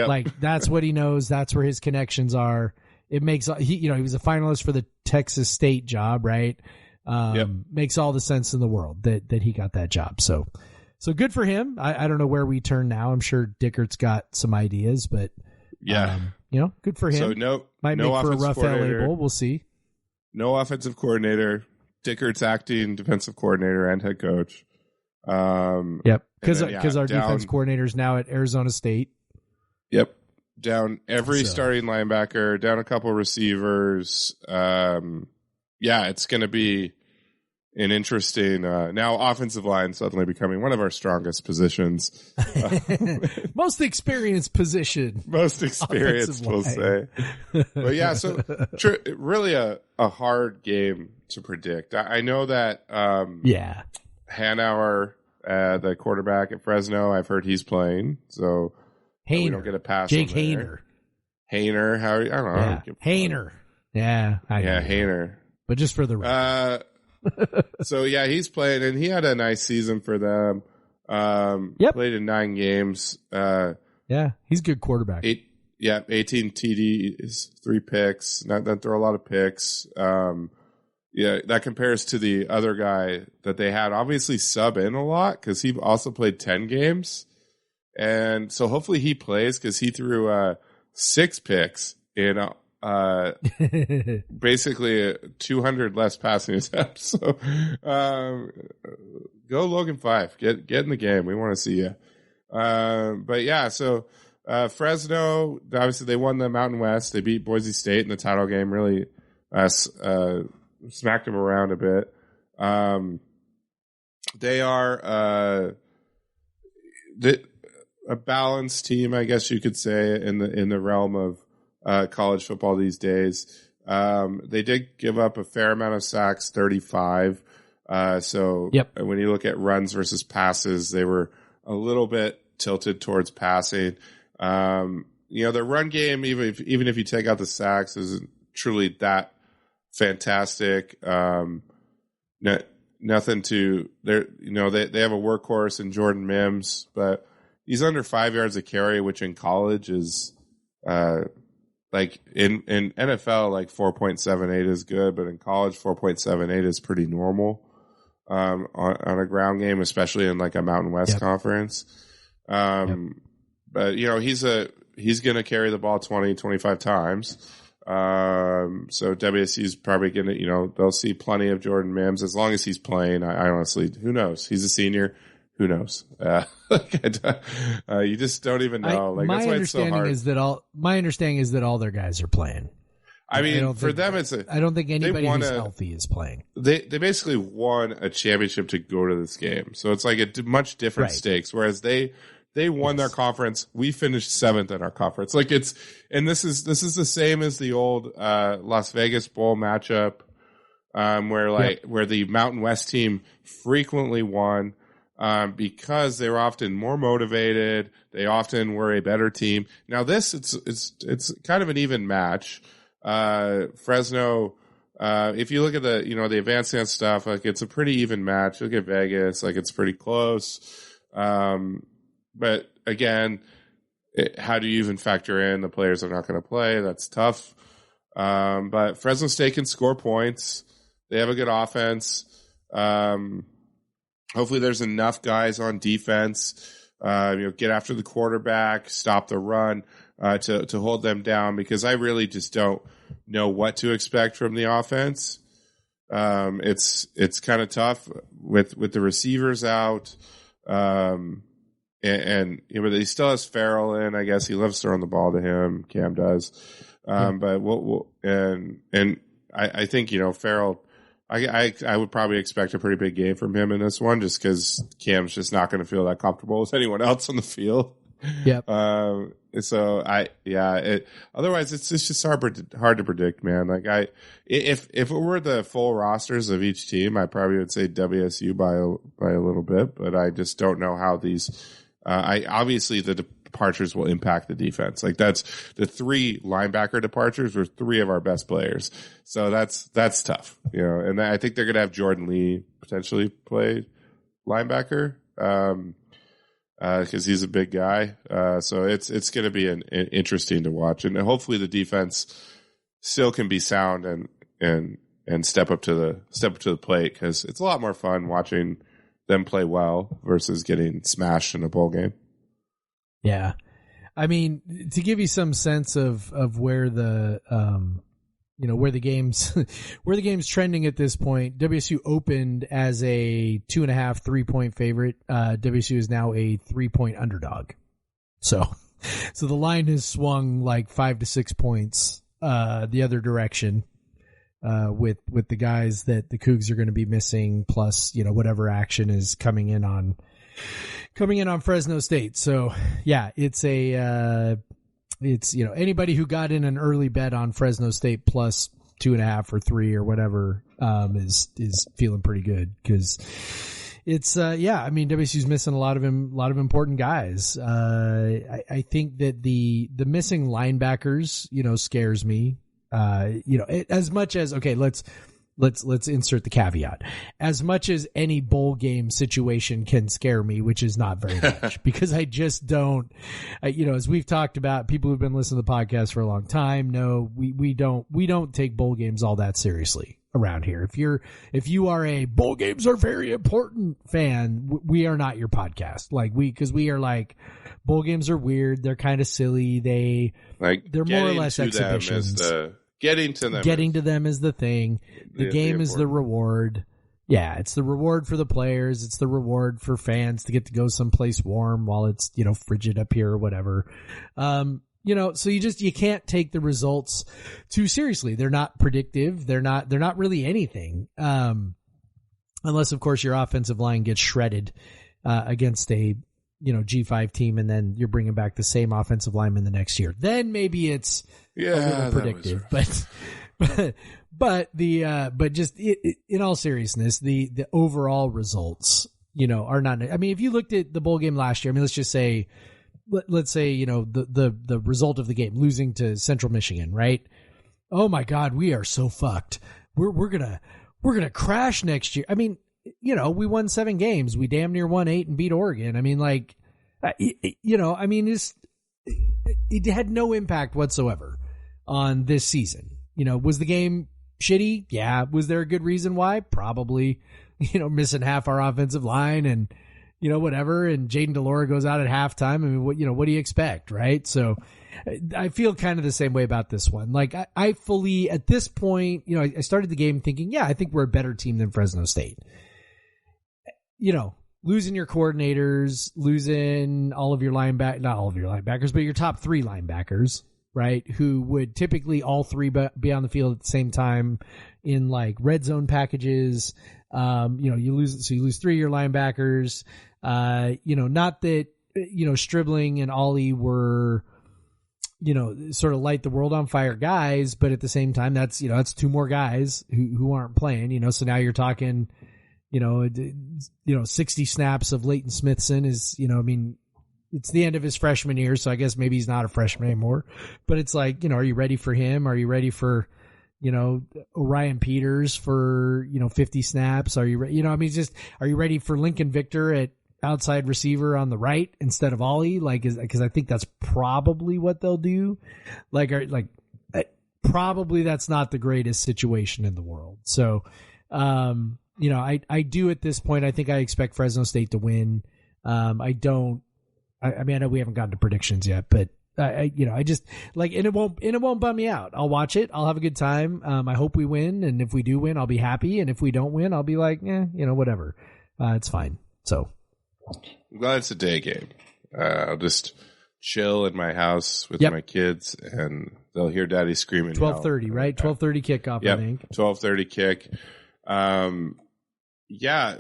Speaker 2: Like that's what he knows. That's where his connections are. It makes he was a finalist for the Texas State job, right? Makes all the sense in the world that he got that job. So good for him. I don't know where we turn now. I'm sure Dickert's got some ideas, but good for him.
Speaker 3: So
Speaker 2: might make for a rough LA Bowl. We'll see.
Speaker 3: No offensive coordinator. Dickert's acting defensive coordinator and head coach.
Speaker 2: Because our defense coordinator is now at Arizona State.
Speaker 3: Yep. Down every starting linebacker, down a couple receivers. It's going to be an interesting, now offensive line suddenly becoming one of our strongest positions.
Speaker 2: Most experienced position.
Speaker 3: Most experienced, we'll say. But so really a hard game to predict. I know that, Hanauer, the quarterback at Fresno, I've heard he's playing, so we don't get a pass.
Speaker 2: Jake Haener.
Speaker 3: Haener, I don't know.
Speaker 2: Haener.
Speaker 3: Haener.
Speaker 2: But just for the record.
Speaker 3: So he's playing, and he had a nice season for them. Played in 9 games.
Speaker 2: He's a good quarterback.
Speaker 3: 18 TDs, 3 picks. Not throw a lot of picks. That compares to the other guy that they had obviously sub in a lot because he also played 10 games. And so hopefully he plays because he threw 6 picks in basically 200 less passing attempts. So go Logan 5. Get in the game. We want to see you. So Fresno, obviously they won the Mountain West. They beat Boise State in the title game. Really smacked them around a bit. They are a balanced team, I guess you could say, in the realm of college football these days. They did give up a fair amount of sacks, 35. When you look at runs versus passes, they were a little bit tilted towards passing. Their run game, even if you take out the sacks, isn't truly that fantastic. Nothing to there. They have a workhorse in Jordan Mims, but he's under 5 yards a carry, which in college is like in NFL, like 4.78 is good, but in college 4.78 is pretty normal on a ground game, especially in like a Mountain West conference. But he's going to carry the ball 20, 25 times. So WSU is probably going to, they'll see plenty of Jordan Mims as long as he's playing. I honestly, who knows? He's a senior. Who knows? You just don't even know.
Speaker 2: My understanding is that all their guys are playing.
Speaker 3: I mean, for them, I
Speaker 2: don't think anybody who's healthy is playing.
Speaker 3: They basically won a championship to go to this game, so it's like a much different stakes. Whereas they won their conference. We finished 7th in our conference. Like this is the same as the old Las Vegas Bowl matchup, where the Mountain West team frequently won because they were often more motivated. They often were a better team. Now this it's kind of an even match. Fresno. If you look at the advanced dance stuff, like it's a pretty even match. Look at Vegas, like it's pretty close. But again, how do you even factor in the players that are not going to play? That's tough. But Fresno State can score points. They have a good offense. Hopefully there's enough guys on defense, get after the quarterback, stop the run, to hold them down, because I really just don't know what to expect from the offense. It's kind of tough with the receivers out. And he still has Farrell in. I guess he loves throwing the ball to him. Cam does. But I think, Farrell, I would probably expect a pretty big game from him in this one, just because Cam's just not going to feel that comfortable with anyone else on the field.
Speaker 2: Yep.
Speaker 3: So otherwise it's just hard to predict, man. Like if it were the full rosters of each team, I probably would say WSU by a little bit, but I just don't know how these, obviously the departures will impact the defense. Like that's the 3 linebacker departures were 3 of our best players. So that's tough, and I think they're going to have Jordan Lee potentially play linebacker. Cause he's a big guy. So it's going to be an interesting to watch, and hopefully the defense still can be sound and step up to the plate. Cause it's a lot more fun watching them play well versus getting smashed in a bowl game.
Speaker 2: Yeah. I mean, to give you some sense of where the, where the game's trending at this point, WSU opened as a 2.5, 3-point favorite. WSU is now a 3-point underdog. So the line has swung like 5 to 6 points, the other direction, with the guys that the Cougs are going to be missing, plus, whatever action is coming in on Fresno State. So yeah, it's anybody who got in an early bet on Fresno State plus 2.5 or 3 or whatever, is feeling pretty good, because it's, WSU's missing a lot of important guys. I think that the missing linebackers, scares me. As much as, okay, let's insert the caveat. As much as any bowl game situation can scare me, which is not very much, because I just don't, as we've talked about, people who've been listening to the podcast for a long time know we don't take bowl games all that seriously around here. If you are a bowl games are very important fan, we are not your podcast. Because we are like, bowl games are weird. They're kind of silly. They're more or less exhibitions.
Speaker 3: Getting to them
Speaker 2: is the thing. The game is the reward. Yeah, it's the reward for the players. It's the reward for fans to get to go someplace warm while it's, frigid up here or whatever. So you can't take the results too seriously. They're not predictive. They're not really anything. Unless of course your offensive line gets shredded, against a, G5 team, and then you're bringing back the same offensive lineman the next year. Then maybe it's a little predictive, but just in all seriousness, the overall results, are not, I mean, if you looked at the bowl game last year, I mean, let's just say, let's say, the result of the game, losing to Central Michigan, right? Oh my God, we are so fucked. We're going to crash next year. I mean, we won 7 games. We damn near won 8 and beat Oregon. I mean, it had no impact whatsoever on this season. Was the game shitty? Yeah. Was there a good reason why? Probably, missing half our offensive line and, whatever. And Jaden DeLora goes out at halftime. I mean, what do you expect? Right. So I feel kind of the same way about this one. Like I fully, at this point, I started the game thinking, yeah, I think we're a better team than Fresno State. Losing your coordinators, losing not all of your linebackers, but your top 3 linebackers, right? Who would typically all 3 be on the field at the same time in like red zone packages. You lose 3 of your linebackers. Not that, Stribling and Ollie were, sort of light the world on fire guys, but at the same time, that's 2 more guys who aren't playing, so now you're talking, 60 snaps of Leighton Smithson is, it's the end of his freshman year. So I guess maybe he's not a freshman anymore, but it's like, are you ready for him? Are you ready for, Orion Peters for, 50 snaps? Are you ready? Are you ready for Lincoln Victor at outside receiver on the right instead of Ollie? Cause I think that's probably what they'll do. Probably that's not the greatest situation in the world. So, I do at this point, I think I expect Fresno State to win. I know we haven't gotten to predictions yet, but I just like, and it won't bum me out. I'll watch it. I'll have a good time. I hope we win. And if we do win, I'll be happy. And if we don't win, I'll be like, whatever. It's fine. So
Speaker 3: I'm glad it's a day game. I'll just chill in my house with my kids, and they'll hear Daddy screaming.
Speaker 2: 12:30, right? 12:30 kickoff.
Speaker 3: Yep,
Speaker 2: I think
Speaker 3: 12:30 kick.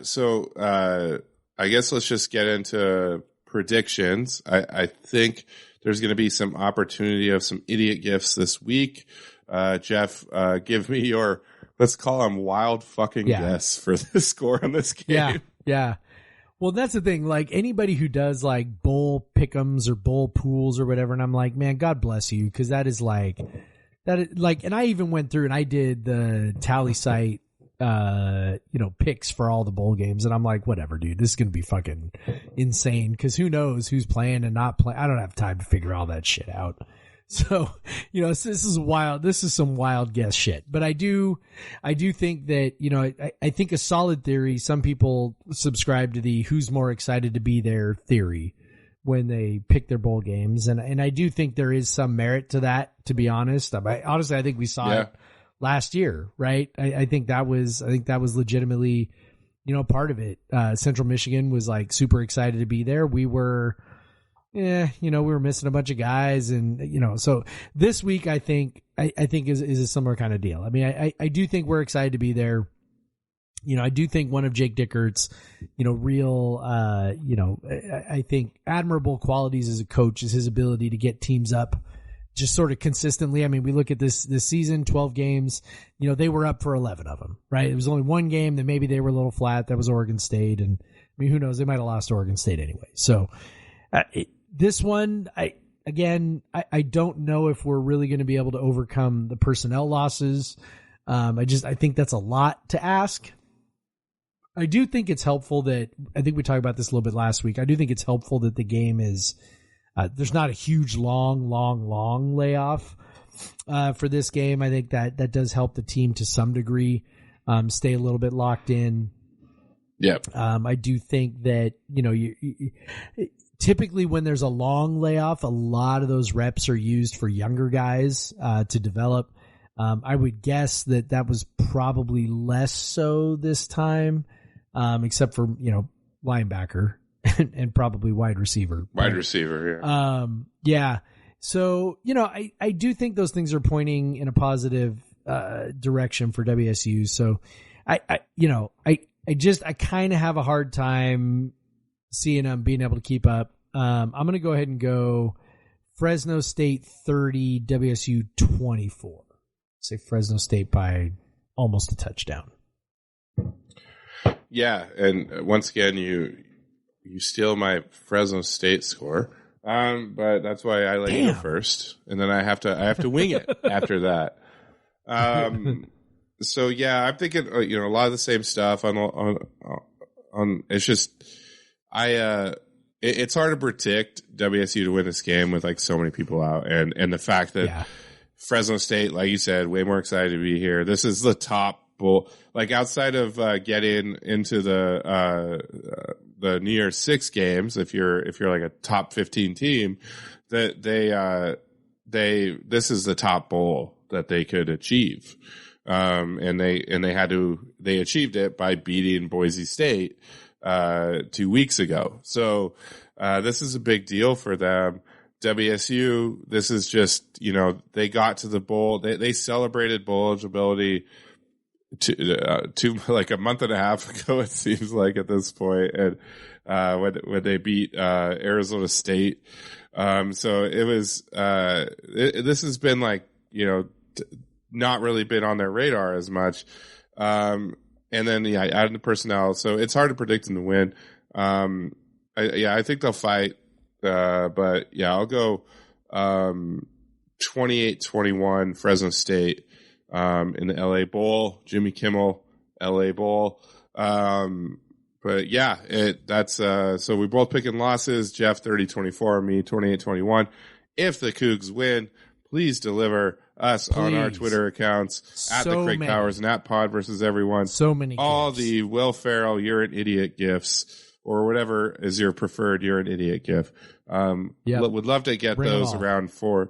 Speaker 3: So I guess let's just get into predictions. I think there's going to be some opportunity of some idiot gifts this week. Jeff, give me your, let's call them wild fucking guess for the score on this game.
Speaker 2: Yeah. Well, that's the thing. Like, anybody who does like bowl pick'ems or bowl pools or whatever, and I'm like, man, God bless you, because that is like, and I even went through and I did the tally site, picks for all the bowl games, and I'm like, whatever, dude, this is gonna be fucking insane, because who knows who's playing and not playing. I don't have time to figure all that shit out. So, this is wild. This is some wild guess shit. But I do think that, I think a solid theory, some people subscribe to the who's more excited to be there theory when they pick their bowl games. And I do think there is some merit to that, to be honest. Honestly, I think we saw it last year, right? I think that was legitimately, part of it. Central Michigan was like super excited to be there. We were, we were missing a bunch of guys, and so this week I think is a similar kind of deal. I mean, I do think we're excited to be there. I do think one of Jake Dickert's, real, I think admirable qualities as a coach is his ability to get teams up just sort of consistently. I mean, we look at this season, 12 games, they were up for 11 of them, right? It was only one game that maybe they were a little flat. That was Oregon State. And I mean, who knows? They might have lost to Oregon State anyway. So, this one, I don't know if we're really going to be able to overcome the personnel losses. I think that's a lot to ask. I do think it's helpful that, I think we talked about this a little bit last week. I do think it's helpful that the game is, there's not a huge long layoff, for this game. I think that does help the team to some degree, stay a little bit locked in.
Speaker 3: Yep.
Speaker 2: I do think that, typically when there's a long layoff, a lot of those reps are used for younger guys, to develop. I would guess that was probably less so this time, except for, linebacker and probably wide receiver.
Speaker 3: Wide receiver,
Speaker 2: yeah. So, I do think those things are pointing in a positive, direction for WSU. So I kind of have a hard time seeing them being able to keep up. I'm going to go ahead and go Fresno State 30, WSU 24. Say Fresno State by almost a touchdown.
Speaker 3: Yeah, and once again, you steal my Fresno State score, but that's why I let you go first, and then I have to wing it after that. So yeah, I'm thinking a lot of the same stuff on. It's just it's hard to predict WSU to win this game with like so many people out, and the fact that Fresno State, like you said, way more excited to be here. This is the top bowl, like outside of getting into the New Year's Six games. If you're like a top 15 team, that this is the top bowl that they could achieve. And they achieved it by beating Boise State 2 weeks ago. So this is a big deal for them. WSU, this is just, they got to the bowl. They celebrated bowl eligibility to like a month and a half ago, it seems like at this point. And when they beat Arizona State. So it was this has been like, not really been on their radar as much. And then, adding the personnel. So it's hard to predict them to win. I think they'll fight. But yeah, I'll go 28-21 Fresno State in the LA Bowl, Jimmy Kimmel LA Bowl. But yeah, that's so we both picking losses. Jeff 30-24, me 28-21. If the Cougs win, please deliver us on our Twitter accounts at the Craig Powers and at Pod versus Everyone.
Speaker 2: So many
Speaker 3: all
Speaker 2: gifts.
Speaker 3: The Will Ferrell "You're an Idiot" gifts, or whatever is your preferred "You're an Idiot" gif. Would love to get those around 4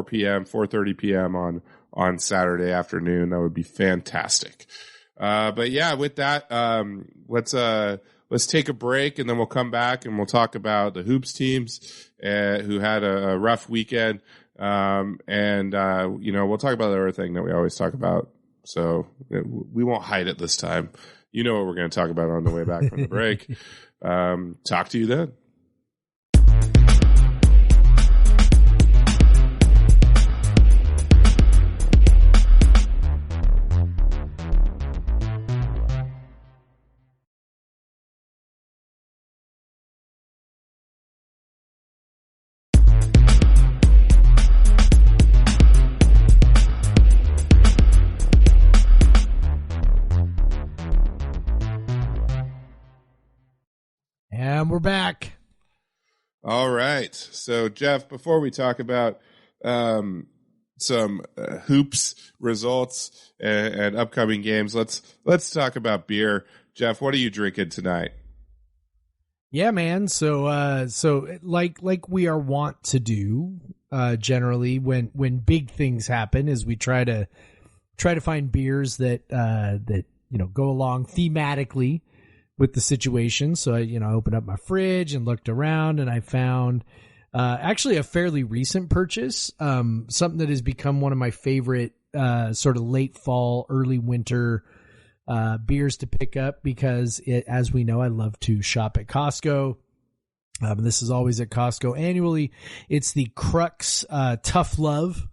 Speaker 3: p.m., 4:30 p.m. on Saturday afternoon. That would be fantastic. But yeah, with that, let's take a break, and then we'll come back and we'll talk about the hoops teams who had a rough weekend. We'll talk about the other thing that we always talk about. So we won't hide it this time. You know what we're going to talk about on the way back from the break. Talk to you then.
Speaker 2: And we're back.
Speaker 3: All right. So, Jeff, before we talk about some hoops results and upcoming games, let's talk about beer. Jeff, what are you drinking tonight?
Speaker 2: Yeah, man. So like we are wont to do, generally when big things happen, is we try to find beers that go along thematically with the situation. So I opened up my fridge and looked around, and I found actually a fairly recent purchase, something that has become one of my favorite sort of late fall, early winter beers to pick up, because as we know, I love to shop at Costco. This is always at Costco annually. It's the Crux Tough Love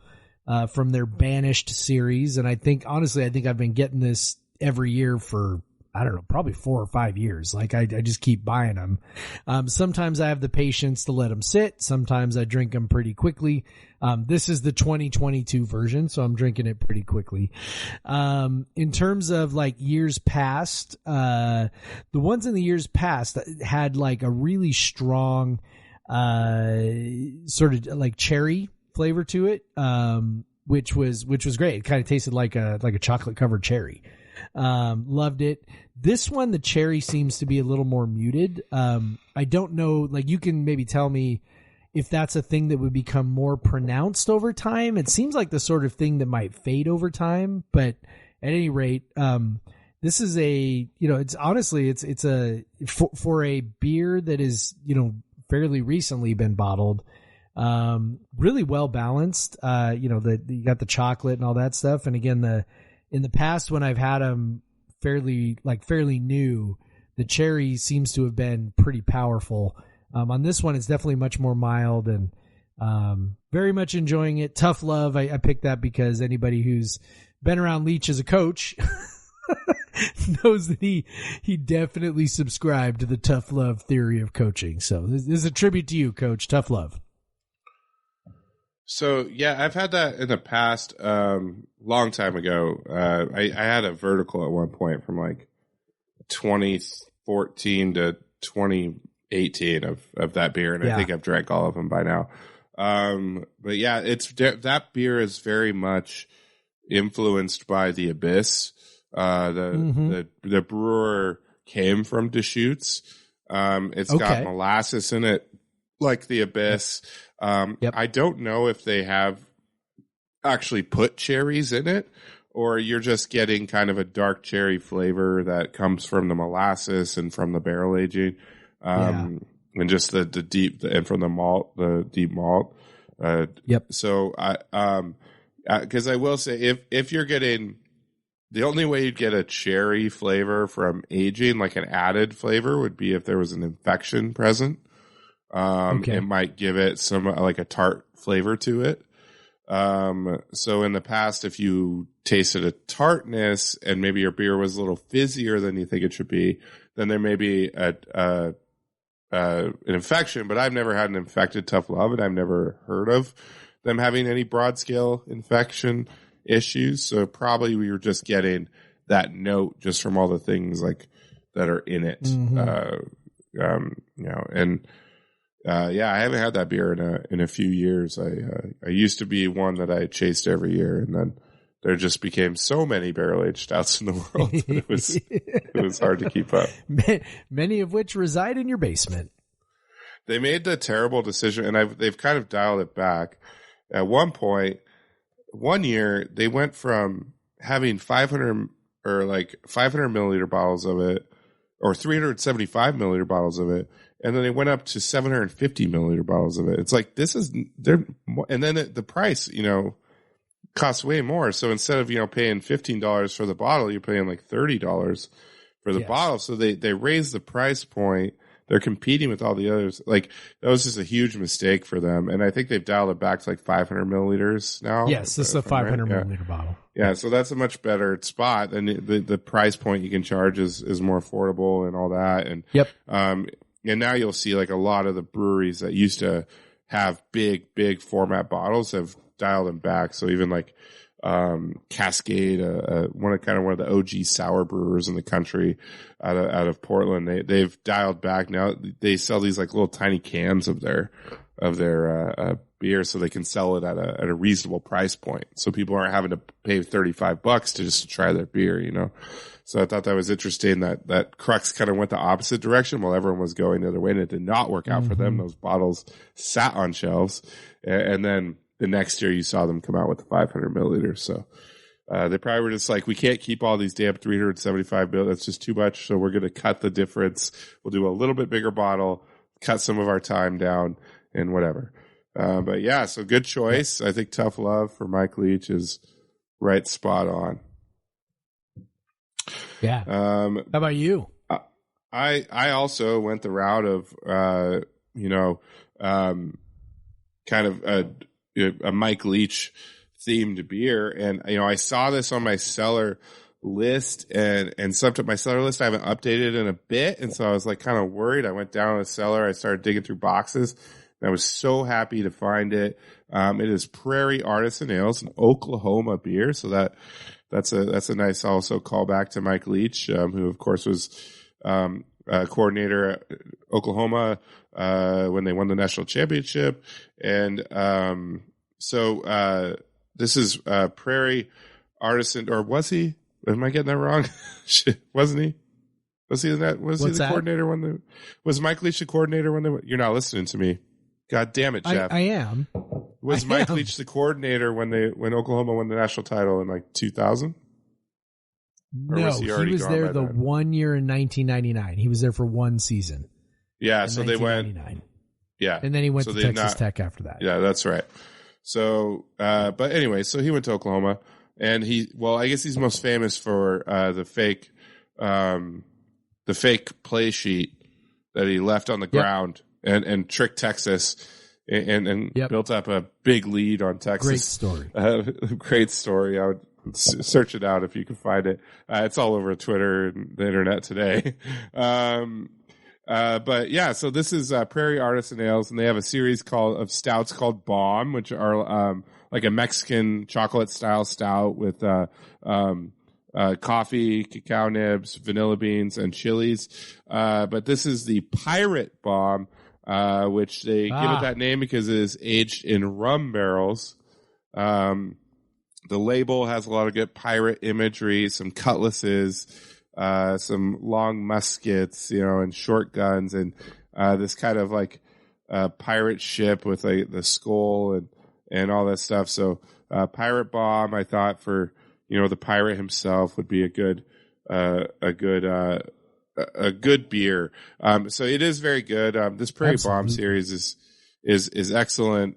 Speaker 2: from their Banished series. And I think I've been getting this every year for, I don't know, probably 4 or 5 years. Like I just keep buying them. Sometimes I have the patience to let them sit. Sometimes I drink them pretty quickly. This is the 2022 version, so I'm drinking it pretty quickly. In terms of like years past, the ones in the years past had like a really strong, sort of like cherry flavor to it. Which was great. It kind of tasted like a chocolate covered cherry. Loved it. This one, the cherry seems to be a little more muted. I don't know, like you can maybe tell me if that's a thing that would become more pronounced over time. It seems like the sort of thing that might fade over time, but at any rate, this is for a beer that is, fairly recently been bottled, really well balanced. You got the chocolate and all that stuff. And again, in the past, when I've had them fairly new, the cherry seems to have been pretty powerful. On this one, it's definitely much more mild, and very much enjoying it. Tough Love. I picked that because anybody who's been around Leach as a coach knows that he definitely subscribed to the tough love theory of coaching. So this is a tribute to you, Coach. Tough love.
Speaker 3: So, yeah, I've had that in the past, long time ago. I had a vertical at one point from like 2014 to 2018 of that beer, and I think I've drank all of them by now. But yeah, that beer is very much influenced by the Abyss. The brewer came from Deschutes. It's got molasses in it, like the Abyss. I don't know if they have actually put cherries in it, or you're just getting kind of a dark cherry flavor that comes from the molasses and from the barrel aging, and just the deep and from the deep malt. So because I will say, if you're getting, the only way you'd get a cherry flavor from aging, like an added flavor, would be if there was an infection present. It might give it some like a tart flavor to it. So in the past, if you tasted a tartness and maybe your beer was a little fizzier than you think it should be, then there may be an infection. But I've never had an infected Tough Love, and I've never heard of them having any broad scale infection issues. So probably we were just getting that note just from all the things like that are in it. I haven't had that beer in a few years. I used to be one that I chased every year, and then there just became so many barrel-aged stouts in the world that it was hard to keep up.
Speaker 2: Many of which reside in your basement.
Speaker 3: They made the terrible decision, and they've kind of dialed it back. At one point, one year, they went from having 500 milliliter bottles of it, or 375 milliliter bottles of it, and then they went up to 750 milliliter bottles of it. It's like, and then the price, costs way more. So instead of, paying $15 for the bottle, you're paying like $30 for the bottle. So they raised the price point. They're competing with all the others. Like, that was just a huge mistake for them. And I think they've dialed it back to like 500 milliliters now.
Speaker 2: Yes, this is a 500 milliliter bottle.
Speaker 3: Yeah, so that's a much better spot. And the price point you can charge is more affordable and all that. And and now you'll see like a lot of the breweries that used to have big format bottles have dialed them back. So even like Cascade, one of the OG sour brewers in the country out of Portland, they've dialed back. Now they sell these like little tiny cans of their beer, so they can sell it at a reasonable price point. So people aren't having to pay $35 to try their beer, So I thought that was interesting that Crux kind of went the opposite direction while everyone was going the other way, and it did not work out for them. Those bottles sat on shelves, and then the next year you saw them come out with the 500 milliliters. So they probably were just like, we can't keep all these damn 375 milliliters. That's just too much. So we're going to cut the difference. We'll do a little bit bigger bottle, cut some of our time down, and whatever. But yeah, so good choice. I think Tough Love for Mike Leach is right spot on.
Speaker 2: Yeah. How about you?
Speaker 3: I also went the route of, kind of a Mike Leach themed beer. And, I saw this on my cellar list and stuff to my cellar list. I haven't updated in a bit. And so I was like kind of worried. I went down to the cellar. I started digging through boxes. And I was so happy to find it. It is Prairie Artisan Ales, an Oklahoma beer. So that's a nice also callback to Mike Leach, who of course was coordinator at Oklahoma when they won the national championship. And so this is Prairie Artisan, or was he? Am I getting that wrong? Wasn't he? Was he the coordinator when was Mike Leach the coordinator when you're not listening to me? God damn it, Jeff.
Speaker 2: I am.
Speaker 3: Was Mike Leach the coordinator when Oklahoma won the national title in like 2000?
Speaker 2: No, he was there the 1 year in 1999. He was there for one season.
Speaker 3: Yeah, so they went. Yeah,
Speaker 2: and then he went to Texas Tech after that.
Speaker 3: Yeah, that's right. So, but anyway, so he went to Oklahoma, and I guess he's most famous for the fake play sheet that he left on the ground and tricked Texas and built up a big lead on Texas.
Speaker 2: Great story.
Speaker 3: Great story. I would search it out if you can find it. It's all over Twitter and the internet today. But yeah, so this is Prairie Artisan Ales, and they have a series of stouts called Bomb, which are like a Mexican chocolate style stout with coffee, cacao nibs, vanilla beans, and chilies. But this is the Pirate Bomb, which they give it that name because it is aged in rum barrels. The label has a lot of good pirate imagery, some cutlasses, some long muskets, and short guns, and this kind of like pirate ship with like the skull and all that stuff. So Pirate Bomb, I thought for the pirate himself would be a good beer. So it is very good. This Prairie Bomb series is excellent.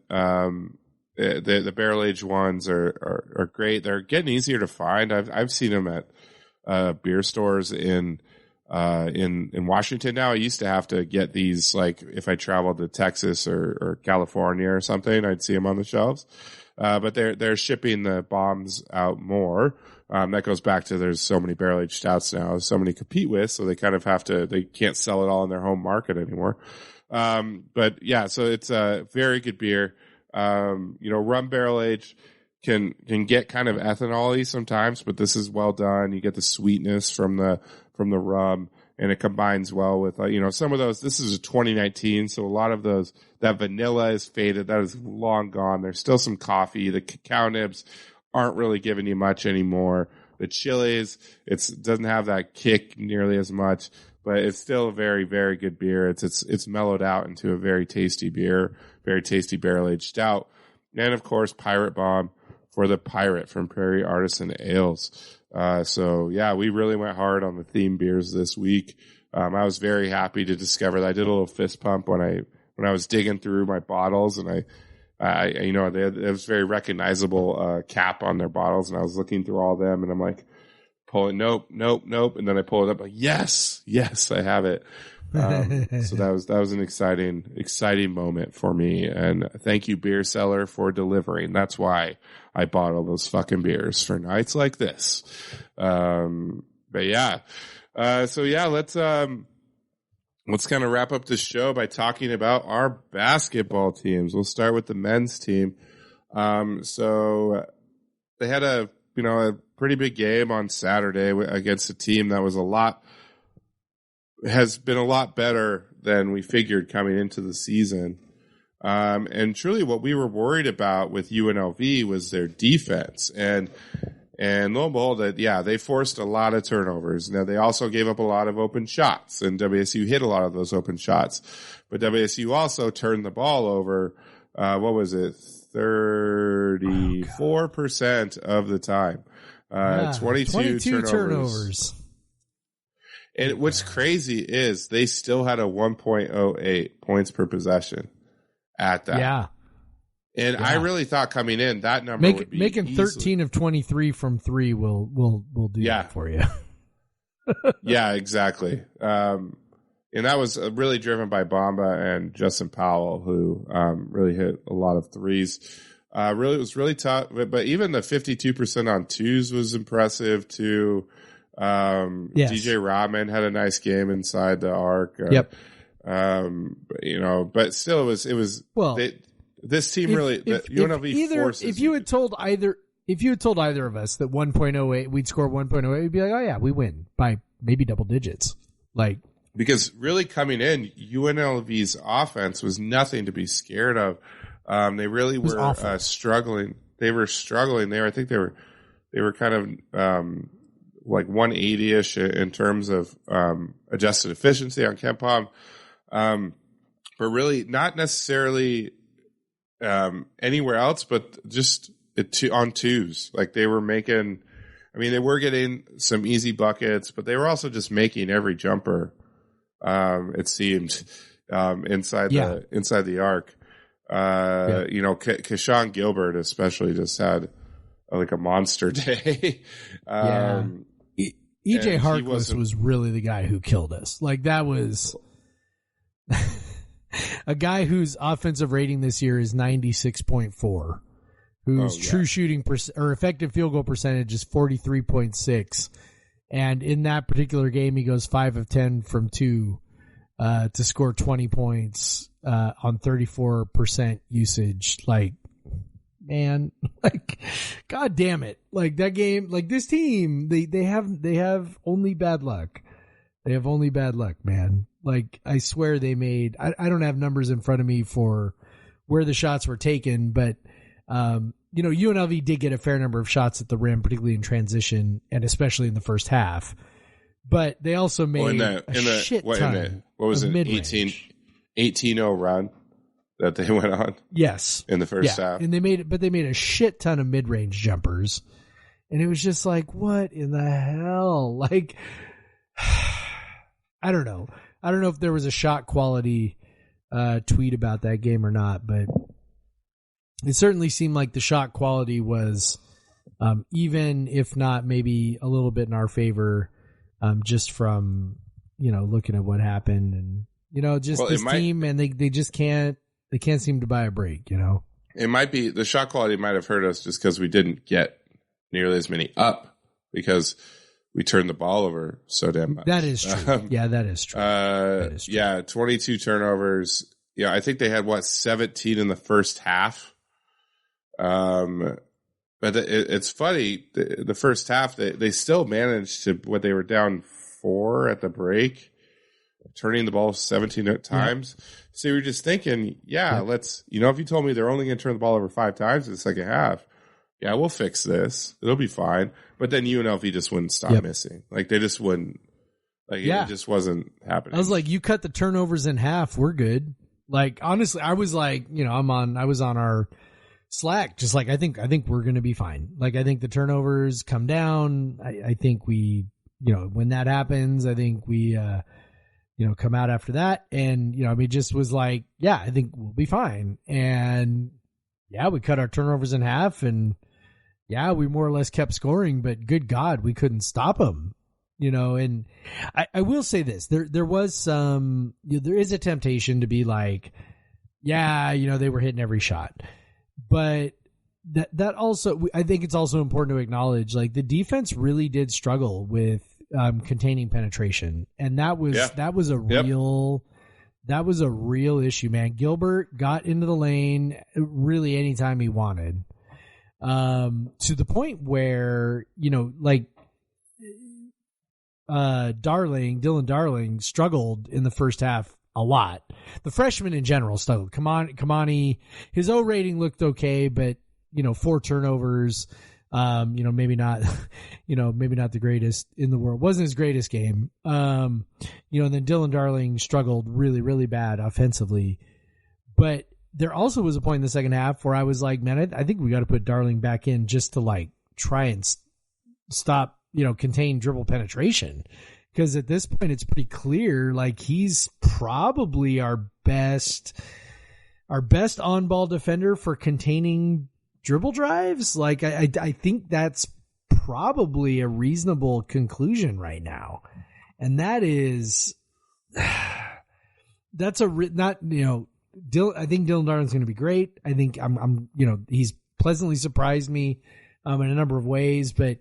Speaker 3: The barrel aged ones are great. They're getting easier to find. I've seen them at beer stores in Washington now. I used to have to get these like if I traveled to Texas or California or something, I'd see them on the shelves. But they're shipping the bombs out more. That goes back to there's so many barrel aged stouts now, so many to compete with, so they kind of they can't sell it all in their home market anymore. But yeah, so it's a very good beer. Rum barrel aged can get kind of ethanol-y sometimes, but this is well done. You get the sweetness from the rum, and it combines well with, some of those. This is a 2019, so a lot of those, that vanilla is faded. That is long gone. There's still some coffee. The cacao nibs aren't really giving you much anymore. The chilies, it doesn't have that kick nearly as much. but it's still a very, very good beer. It's mellowed out into a very tasty beer, very tasty barrel-aged stout. And, of course, Pirate Bomb for the Pirate from Prairie Artisan Ales. So, yeah, we really went hard on the theme beers this week. I was very happy to discover that. I did a little fist pump when I was digging through my bottles, and it was very recognizable cap on their bottles, and I was looking through all of them, and I'm like, pulling, nope, and then I pull it up, like, yes, I have it. So that was an exciting moment for me, and thank you, beer seller, for delivering. That's why I bought all those fucking beers for nights like this. But yeah. So yeah, let's kind of wrap up the show by talking about our basketball teams. We'll start with the men's team. So they had a pretty big game on Saturday against a team that has been a lot better than we figured coming into the season. And truly what we were worried about with UNLV was their defense. And lo and behold, they forced a lot of turnovers. Now, they also gave up a lot of open shots, and WSU hit a lot of those open shots. But WSU also turned the ball over, 34% of the time. 22 turnovers. And what's crazy is they still had a 1.08 points per possession at that.
Speaker 2: Yeah.
Speaker 3: And I really thought coming in that number would be
Speaker 2: making
Speaker 3: easily
Speaker 2: 13 of 23 from 3 will do that for you.
Speaker 3: Yeah, exactly. And that was really driven by Bamba and Justin Powell, who really hit a lot of threes. It was really tough, but even the 52% on twos was impressive too.
Speaker 2: Yes.
Speaker 3: DJ Rodman had a nice game inside the arc.
Speaker 2: Yep.
Speaker 3: But still, it was well. This team UNLV forces.
Speaker 2: If you had told either of us that 1.08, we'd score 1.08, we'd be like, oh yeah, we win by maybe double digits.
Speaker 3: Because really coming in, UNLV's offense was nothing to be scared of. They really were struggling. They were struggling there. I think they were kind of 180-ish in terms of adjusted efficiency on KenPom, but really not necessarily anywhere else, but just on twos. They were making, they were getting some easy buckets, but they were also just making every jumper. It seemed inside the arc. Keshawn Gilbert especially just had a monster day.
Speaker 2: EJ Harkless was really the guy who killed us. That was a guy whose offensive rating this year is 96.4, whose true shooting or effective field goal percentage is 43.6. And in that particular game, he goes 5 of 10 from 2 to score 20 points on 34% usage. Man, God damn it. That game, this team, they have only bad luck. They have only bad luck, man. I swear they made, I don't have numbers in front of me for where the shots were taken, but, UNLV did get a fair number of shots at the rim, particularly in transition and especially in the first half. But they also made a shit ton.
Speaker 3: What was it? 18-0 run that they went on.
Speaker 2: Yes,
Speaker 3: in the first half,
Speaker 2: and they made a shit ton of mid-range jumpers, and it was just what in the hell? I don't know. I don't know if there was a shot quality tweet about that game or not, but it certainly seemed like the shot quality was even if not maybe a little bit in our favor, just from looking at what happened and this team, and they just can't seem to buy a break.
Speaker 3: It might be the shot quality might have hurt us just because we didn't get nearly as many up because we turned the ball over so damn much.
Speaker 2: That is true. That is true.
Speaker 3: Yeah, 22 turnovers. Yeah, I think they had 17 in the first half. But it's funny. The first half, they still managed to they were down 4 at the break, turning the ball 17 times. So you were just thinking, let's. If you told me they're only going to turn the ball over 5 times in the second half, we'll fix this. It'll be fine. But then UNLV just wouldn't stop missing. They just wouldn't. Like, it just wasn't happening.
Speaker 2: I was like, you cut the turnovers in half, we're good. Like, honestly, I was like, I was on our Slack, just like, I think we're going to be fine. Like, I think the turnovers come down. I think we, when that happens, I think we, come out after that. And, just was like, yeah, I think we'll be fine. And yeah, we cut our turnovers in half, and yeah, we more or less kept scoring, but good God, we couldn't stop them. And I will say this, there was some, there is a temptation to be like, yeah, they were hitting every shot, but that also, I think it's also important to acknowledge, like, the defense really did struggle with containing penetration. And that was a real issue, man. Gilbert got into the lane really anytime he wanted, to the point where, Dylan Darling struggled in the first half a lot. The freshmen in general struggled. Kamani, his O rating looked okay, but 4 turnovers, maybe not the greatest in the world. Wasn't his greatest game. And then Dylan Darling struggled really, really bad offensively. But there also was a point in the second half where I was like, man, I think we got to put Darling back in just to like try and stop, contain dribble penetration. Because at this point, it's pretty clear, like, he's probably our best on-ball defender for containing dribble drives. Like, I think that's probably a reasonable conclusion right now. And that is, that's I think Dylan Darling's going to be great. I think he's pleasantly surprised me in a number of ways, but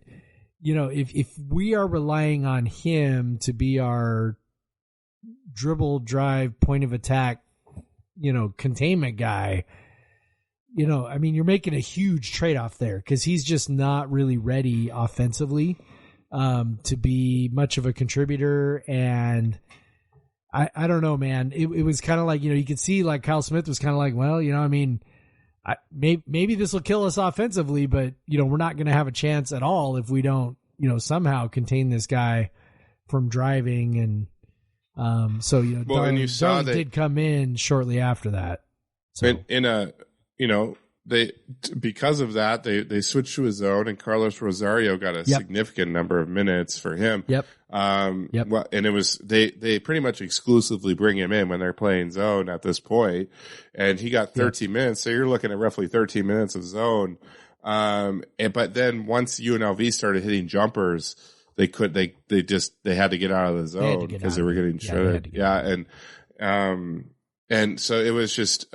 Speaker 2: if we are relying on him to be our dribble drive point of attack, containment guy, you're making a huge trade-off there, because he's just not really ready offensively to be much of a contributor. And I don't know, man. It was kind of like, you could see like Kyle Smith was kind of like, well, maybe this will kill us offensively, but we're not going to have a chance at all if we don't, somehow contain this guy from driving. And and you saw that did come in shortly after that. So because of that, they switched to a zone, and Carlos Rosario got a significant number of minutes for him. And it was, they pretty much exclusively bring him in when they're playing zone at this point, and he got 13 minutes. So you're looking at roughly 13 minutes of zone. But then once UNLV started hitting jumpers, they had to get out of the zone because they were getting shredded. And so it was just,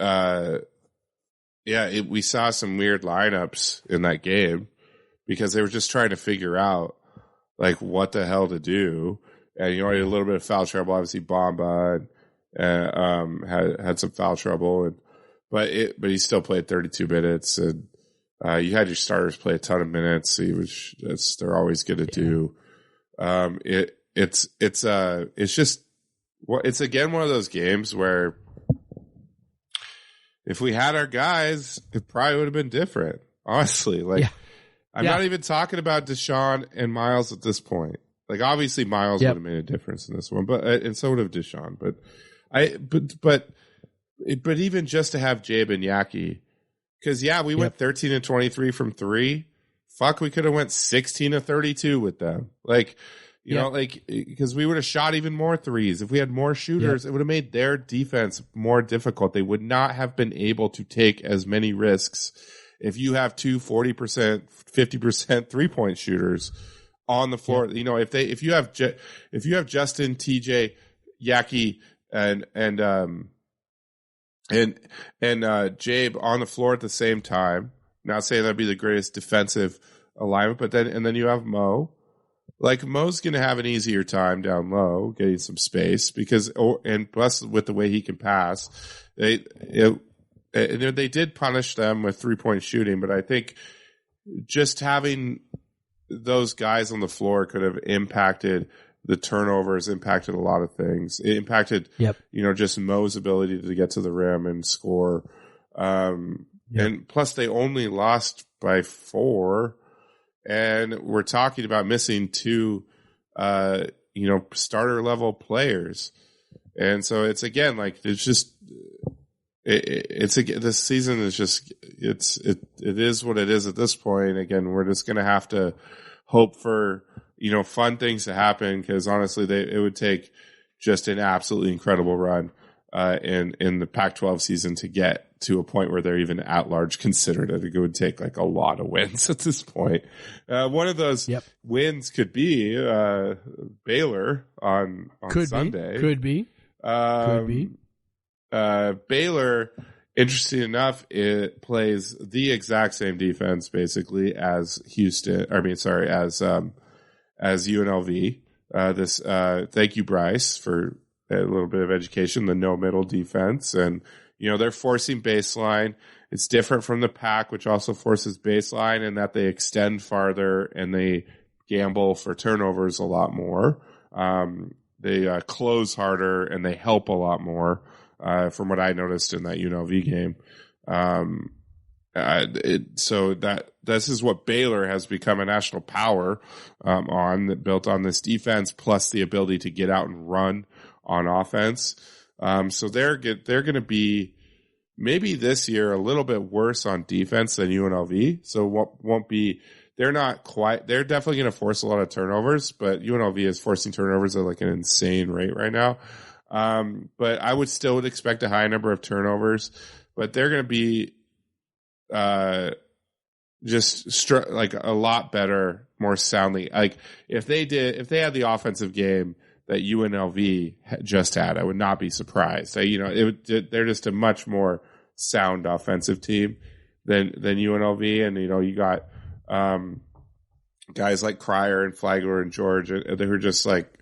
Speaker 2: we saw some weird lineups in that game because they were just trying to figure out like what the hell to do. And he had a little bit of foul trouble. Obviously, Bamba had some foul trouble, but he still played 32 minutes. And you had your starters play a ton of minutes. They're always going to do. It's again one of those games where, if we had our guys, it probably would have been different. Honestly, I'm not even talking about Deshaun and Miles at this point. Like, obviously Miles would have made a difference in this one, and so would have Deshaun. But even just to have Jabe and Yaki, because we went 13 and 23 from 3. Fuck, we could have went 16 to 32 with them. Like, because we would have shot even more threes. If we had more shooters, it would have made their defense more difficult. They would not have been able to take as many risks if you have 2 40%, 50% 3-point shooters on the floor. If you have Justin, TJ, Yaki, and Jabe on the floor at the same time. Not saying that'd be the greatest defensive alignment, but then you have Mo. Like, Mo's going to have an easier time down low getting some space and plus with the way he can pass, they did punish them with 3-point shooting, but I think just having those guys on the floor could have impacted the turnovers, impacted a lot of things. It impacted, just Mo's ability to get to the rim and score. And plus they only lost by 4. And we're talking about missing 2,
Speaker 3: starter level players. And so it's again, like, it's just, this season is just, it is what it is at this point. Again, we're just going to have to hope for, fun things to happen, because honestly, it would take just an absolutely incredible run in the Pac-12 season to get to a point where they're even at large considered. I think it would take like a lot of wins at this point. One of those wins could be Baylor on Sunday.
Speaker 2: Could be.
Speaker 3: Baylor, interesting enough, it plays the exact same defense basically as as UNLV. Thank you, Bryce, for a little bit of education, the no middle defense. And, they're forcing baseline. It's different from the Pac, which also forces baseline, in that they extend farther and they gamble for turnovers a lot more. They close harder and they help a lot more, from what I noticed in that UNLV game. So this is what Baylor has become a national power built on this defense, plus the ability to get out and run on offense. So they're going to be maybe this year a little bit worse on defense than UNLV. So they're definitely going to force a lot of turnovers, but UNLV is forcing turnovers at like an insane rate right now. But I would still expect a high number of turnovers, but they're going to be like a lot better, more soundly. Like if they had the offensive game that UNLV just had, I would not be surprised. They're just a much more sound offensive team than UNLV, and you got guys like Cryer and Flagler and George, who are just like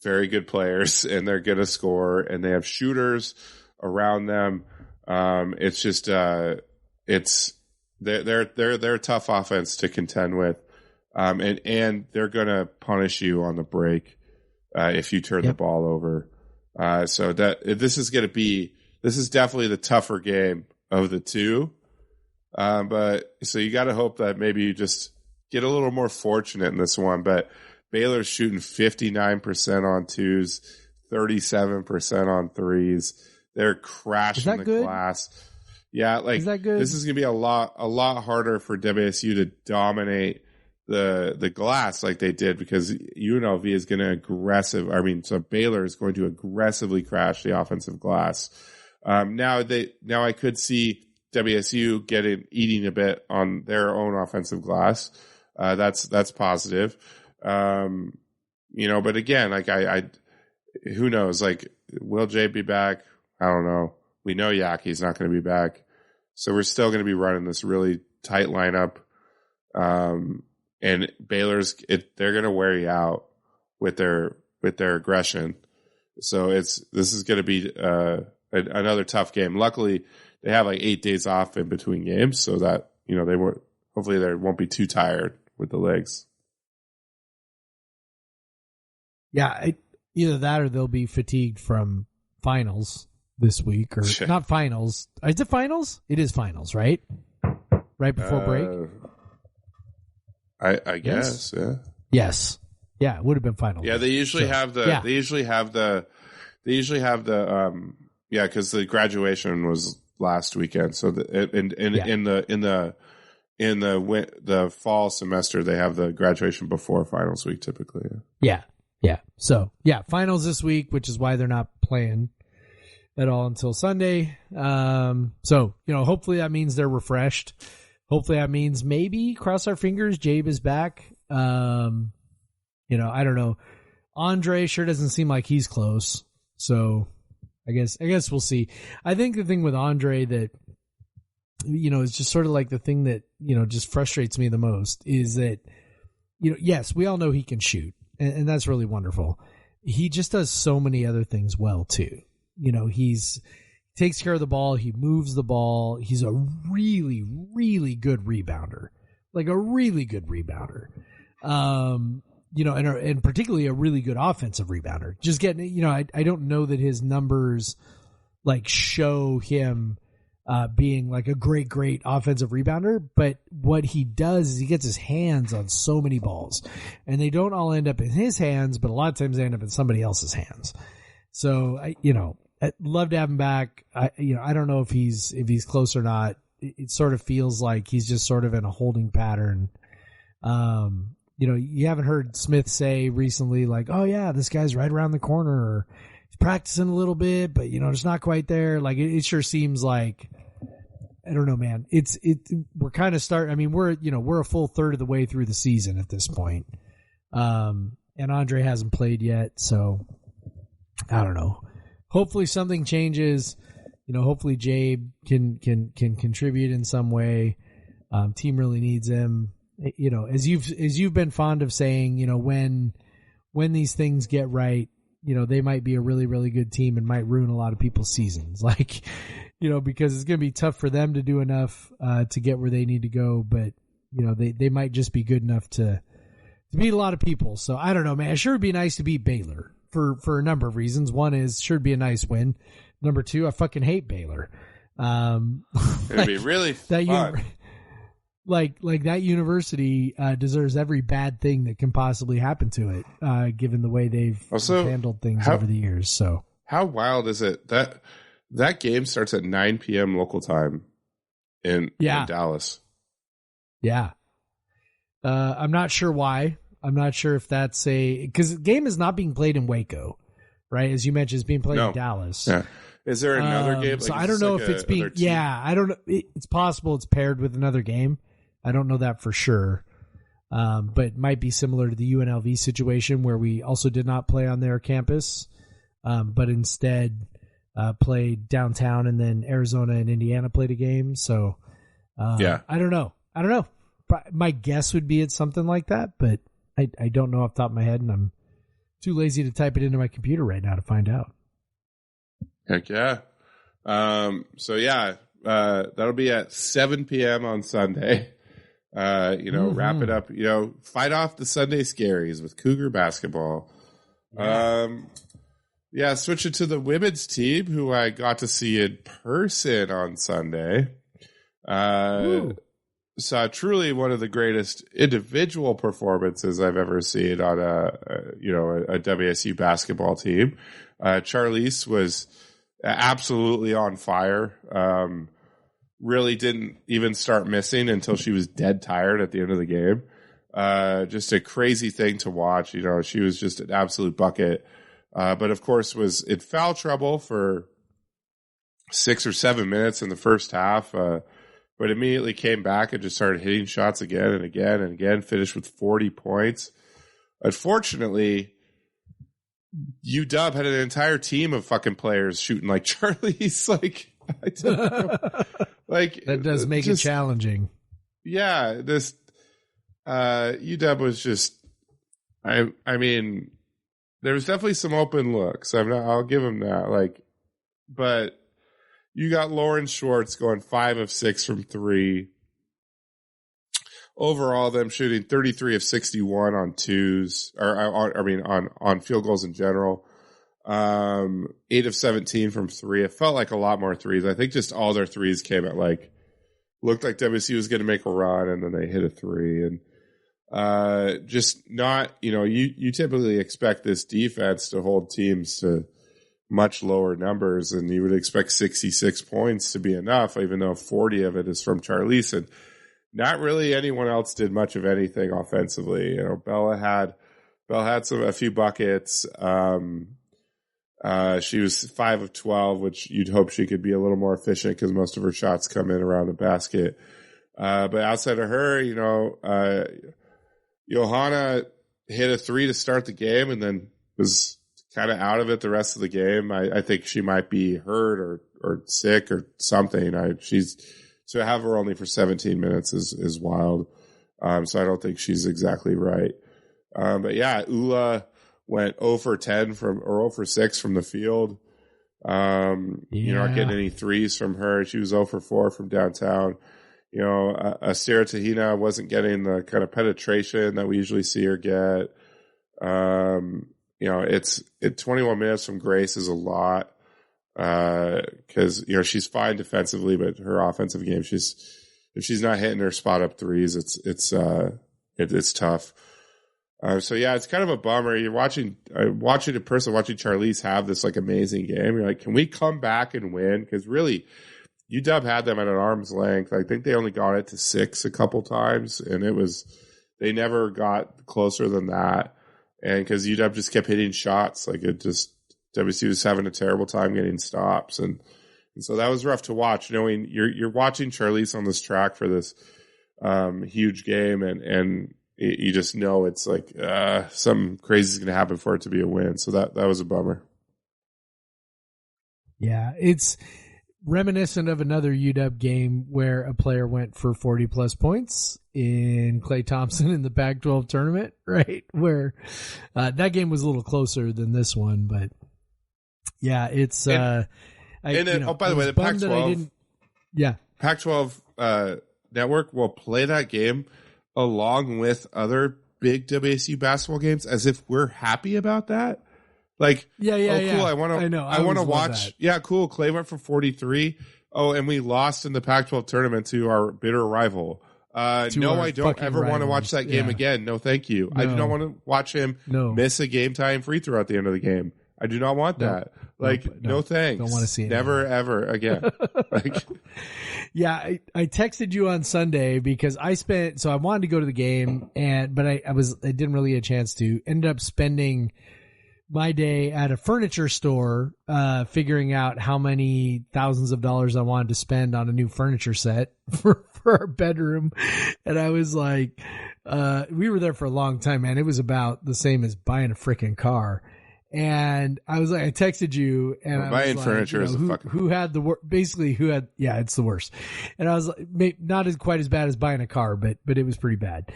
Speaker 3: very good players, and they're going to score, and they have shooters around them. It's just they're a tough offense to contend with, and they're going to punish you on the break if you turn the ball over. So this is definitely the tougher game of the two. But so you got to hope that maybe you just get a little more fortunate in this one. But Baylor's shooting 59% on twos, 37% on threes. They're crashing the glass. Yeah, like
Speaker 2: is that good? This
Speaker 3: is going to be a lot harder for WSU to dominate the glass like they did, because UNLV is going to so Baylor is going to aggressively crash the offensive glass. Now I could see WSU eating a bit on their own offensive glass. That's positive. But again, like I who knows? Like, will Jay be back? I don't know. We know Yaki's not going to be back, so we're still going to be running this really tight lineup. And Baylor's they're going to wear you out with their aggression. So this is going to be another tough game. Luckily, they have like 8 days off in between games, so that hopefully they won't be too tired with the legs.
Speaker 2: Yeah, either that or they'll be fatigued from finals this week, or not finals. Is it finals? It is finals, right? Right before break.
Speaker 3: I guess, yeah.
Speaker 2: Yes. Yeah, it would have been finals.
Speaker 3: Yeah, they usually have the because the graduation was last weekend. So in the fall semester, they have the graduation before finals week typically.
Speaker 2: Yeah. So finals this week, which is why they're not playing at all until Sunday. So hopefully that means they're refreshed. Hopefully that means, maybe, cross our fingers, Jabe is back. I don't know. Andre sure doesn't seem like he's close. So I guess we'll see. I think the thing with Andre that, is just sort of like the thing that, just frustrates me the most is that, yes, we all know he can shoot, and that's really wonderful. He just does so many other things well too. He's takes care of the ball. He moves the ball. He's a really, really good rebounder, like a really good rebounder. And particularly a really good offensive rebounder. Just getting, I don't know that his numbers like show him being like a great offensive rebounder. But what he does is he gets his hands on so many balls, and they don't all end up in his hands, but a lot of times they end up in somebody else's hands. So, I'd love to have him back. I don't know if he's close or not. It sort of feels like he's just sort of in a holding pattern. You haven't heard Smith say recently, like, oh yeah, this guy's right around the corner, or he's practicing a little bit, but it's not quite there. Like it sure seems like, I don't know, man. We're kind of starting. I mean, we're a full third of the way through the season at this point. And Andre hasn't played yet, so I don't know. Hopefully something changes. Hopefully Jabe can contribute in some way. Team really needs him. As you've been fond of saying, when these things get right, they might be a really, really good team and might ruin a lot of people's seasons. Like, because it's going to be tough for them to do enough to get where they need to go, but they might just be good enough to beat a lot of people. So I don't know, man. It sure would be nice to beat Baylor for a number of reasons. One is sure would be a nice win. Number two, I fucking hate Baylor.
Speaker 3: It'd be really fun.
Speaker 2: Like that university deserves every bad thing that can possibly happen to it, given the way they've handled things over the years. So
Speaker 3: how wild is it that game starts at 9 p.m. local time in Dallas?
Speaker 2: Yeah. I'm not sure why. I'm not sure if that's because the game is not being played in Waco, right? As you mentioned, it's being played in Dallas.
Speaker 3: Yeah. Is there another game?
Speaker 2: So I don't know if it's being. Yeah, I don't know. It's possible it's paired with another game. I don't know that for sure, but it might be similar to the UNLV situation where we also did not play on their campus, but instead played downtown, and then Arizona and Indiana played a game. So I don't know. My guess would be it's something like that, but I don't know off the top of my head, and I'm too lazy to type it into my computer right now to find out.
Speaker 3: Heck yeah. That'll be at 7 p.m. on Sunday. Wrap it up, fight off the Sunday scaries with Cougar basketball. Switch it to the women's team, who I got to see in person on Sunday. Saw truly one of the greatest individual performances I've ever seen on a WSU basketball team. Charlize was absolutely on fire. Really didn't even start missing until she was dead tired at the end of the game. Just a crazy thing to watch. She was just an absolute bucket. But of course was in foul trouble for 6 or 7 minutes in the first half. But immediately came back and just started hitting shots again and again and again, finished with 40 points. Unfortunately, UW had an entire team of fucking players shooting like Charlie's. Like, I don't know. Like,
Speaker 2: that does make it challenging.
Speaker 3: Yeah, this UW was just. I mean, there was definitely some open looks. I'll give him that. Like, but you got Lauren Schwartz going 5 of 6 from 3. Overall, them shooting 33 of 61 on twos, on field goals in general. 8 of 17 from 3. It felt like a lot more threes. I think just all their threes came at looked like WSU was going to make a run, and then they hit a 3. And just not, you typically expect this defense to hold teams to much lower numbers, and you would expect 66 points to be enough, even though 40 of it is from Charlize. And not really anyone else did much of anything offensively. Bella had a few buckets. She was 5 of 12, which you'd hope she could be a little more efficient because most of her shots come in around the basket. But outside of her, Johanna hit a 3 to start the game and then was kind of out of it the rest of the game. I think she might be hurt or sick or something. To have her only for 17 minutes is wild. So I don't think she's exactly right. But yeah, Ula went 0 for 10 or 0 for 6 from the field. You're not getting any threes from her. She was 0 for 4 from downtown. Sarah Tahina wasn't getting the kind of penetration that we usually see her get. 21 minutes from Grace is a lot. Cause, she's fine defensively, but her offensive game, if she's not hitting her spot up threes, it's tough. So yeah, it's kind of a bummer. You're watching in person, watching Charlize have this like amazing game. You're like, can we come back and win? Cause really, UW had them at an arm's length. I think they only got it to 6 a couple times, and they never got closer than that. And because UW just kept hitting shots, WC was having a terrible time getting stops, and so that was rough to watch. Knowing you're watching Charlize on this track for this huge game, and you just know it's like something crazy is going to happen for it to be a win. So that was a bummer.
Speaker 2: Yeah, it's reminiscent of another UW game where a player went for 40 plus points in Klay Thompson in the Pac-12 tournament, right? Where that game was a little closer than this one, but yeah, it's
Speaker 3: by the way, the Pac-12, Pac-12 network will play that game along with other big WSU basketball games as if we're happy about that. Like, cool. I want to watch. That. Yeah, cool. Klay went for 43. Oh, and we lost in the Pac-12 tournament to our bitter rival. No, I don't ever want to watch that game again. No, thank you. No. I do not want to watch him miss a game-tying free throw at the end of the game. I do not want that. No thanks. Don't want to see it. Never, ever again.
Speaker 2: Yeah, I texted you on Sunday because I wanted to go to the game, but I didn't really get a chance to. Ended up spending my day at a furniture store, figuring out how many thousands of dollars I wanted to spend on a new furniture set for our bedroom. And I was like, we were there for a long time, man. It was about the same as buying a freaking car. And I was like, I texted you, and
Speaker 3: buying furniture is a fucking
Speaker 2: who had the basically who had it's the worst. And I was like, not quite as bad as buying a car, but it was pretty bad.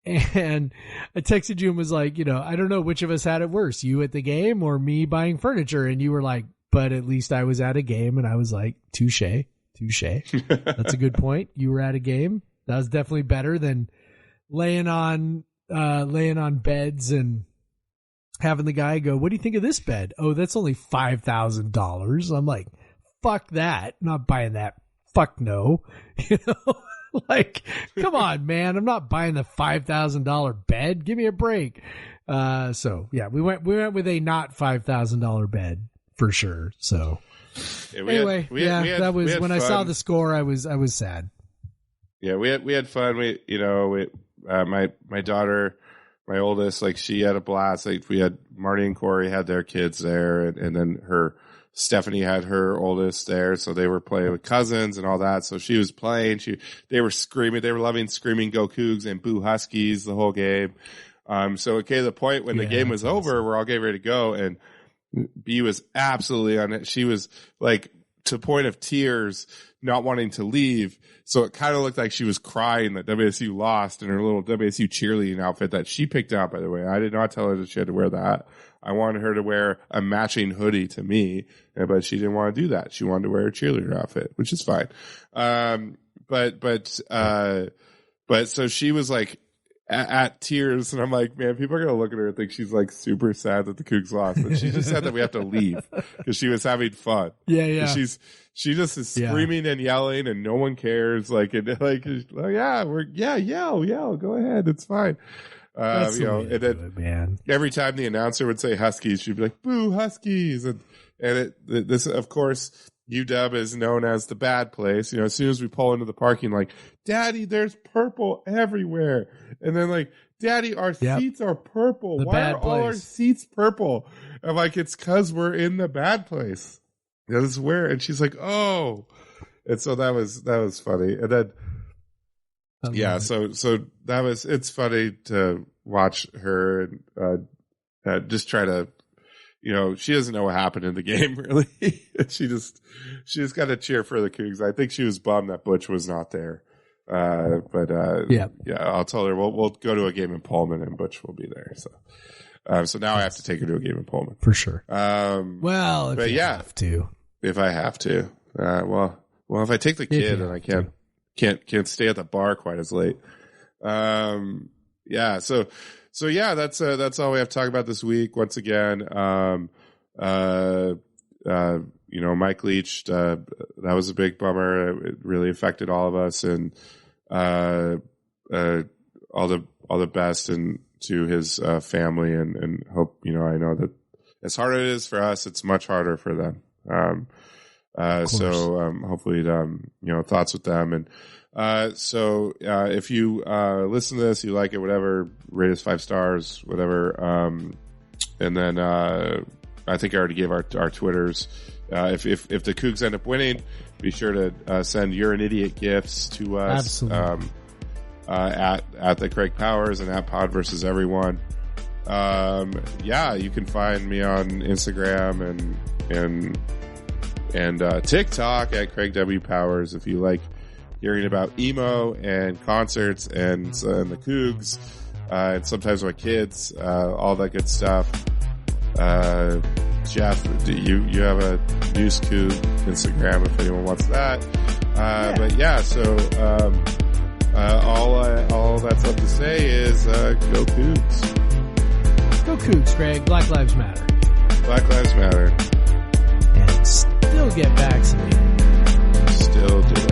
Speaker 2: And I texted you and was like, I don't know which of us had it worse, you at the game or me buying furniture. And you were like, but at least I was at a game. And I was like, touche. That's a good point. You were at a game. That was definitely better than laying on beds and having the guy go, what do you think of this bed? Oh, that's only $5,000. I'm like, fuck that. I'm not buying that. Fuck no. Like, come on, man. I'm not buying the $5,000 bed. Give me a break. So yeah, we went with a not $5,000 bed for sure. So anyway, that was when fun. I saw the score, I was sad.
Speaker 3: Yeah, we had fun. My daughter, my oldest, she had a blast. We had Marty and Corey had their kids there, and then Stephanie had her oldest there, so they were playing with cousins and all that. So she was playing. They were screaming. They were loving screaming "Go Cougs" and "Boo Huskies" the whole game. The point when the game was over, we're all getting ready to go, and B was absolutely on it. She was to the point of tears, not wanting to leave. So it kind of looked like she was crying that WSU lost in her little WSU cheerleading outfit that she picked out, by the way. I did not tell her that she had to wear that. I wanted her to wear a matching hoodie to me, but she didn't want to do that. She wanted to wear a cheerleader outfit, which is fine. But so she was at tears, and I'm like, man, people are going to look at her and think she's super sad that the Cougs lost. But she just said that we have to leave because she was having fun.
Speaker 2: Yeah.
Speaker 3: She just is screaming and yelling, and no one cares. Yell, go ahead, it's fine. And then man. Every time the announcer would say Huskies, she'd be like, "Boo Huskies!" And this, of course, UW is known as the bad place. As soon as we pull into the parking, Daddy, there's purple everywhere. And then Daddy, our seats are purple. Why are all our seats purple? I'm like, it's because we're in the bad place. This is where. And she's like, oh. And so that was funny. And then so it's funny to watch her and just try to, she doesn't know what happened in the game really. she just got to cheer for the Cougs. I think she was bummed that Butch was not there. I'll tell her we'll go to a game in Pullman and Butch will be there. So now I have to take her to a game in Pullman
Speaker 2: for sure.
Speaker 3: If I have to, if I take the kid and I can't stay at the bar quite as late. That's all we have to talk about this week. Once again, Mike Leach, that was a big bummer. It really affected all of us, and all the best and to his family, and hope, I know that as hard as it is for us, it's much harder for them. So hopefully, thoughts with them. And if you listen to this, you like it, whatever, rate us 5 stars, whatever. And then I think I already gave our Twitters. If the Cougs end up winning, be sure to send You're an Idiot gifts to us.
Speaker 2: Absolutely.
Speaker 3: At the Craig Powers and at Pod versus Everyone. You can find me on Instagram and TikTok at Craig W. Powers if you like hearing about emo and concerts and the Cougs, and sometimes my kids, all that good stuff. Jeff, you have a News Coug Instagram if anyone wants that. But all that's left to say is go Cougs.
Speaker 2: Go Cougs, Craig. Black Lives Matter.
Speaker 3: Black Lives Matter.
Speaker 2: And still get vaccinated.
Speaker 3: Still do it.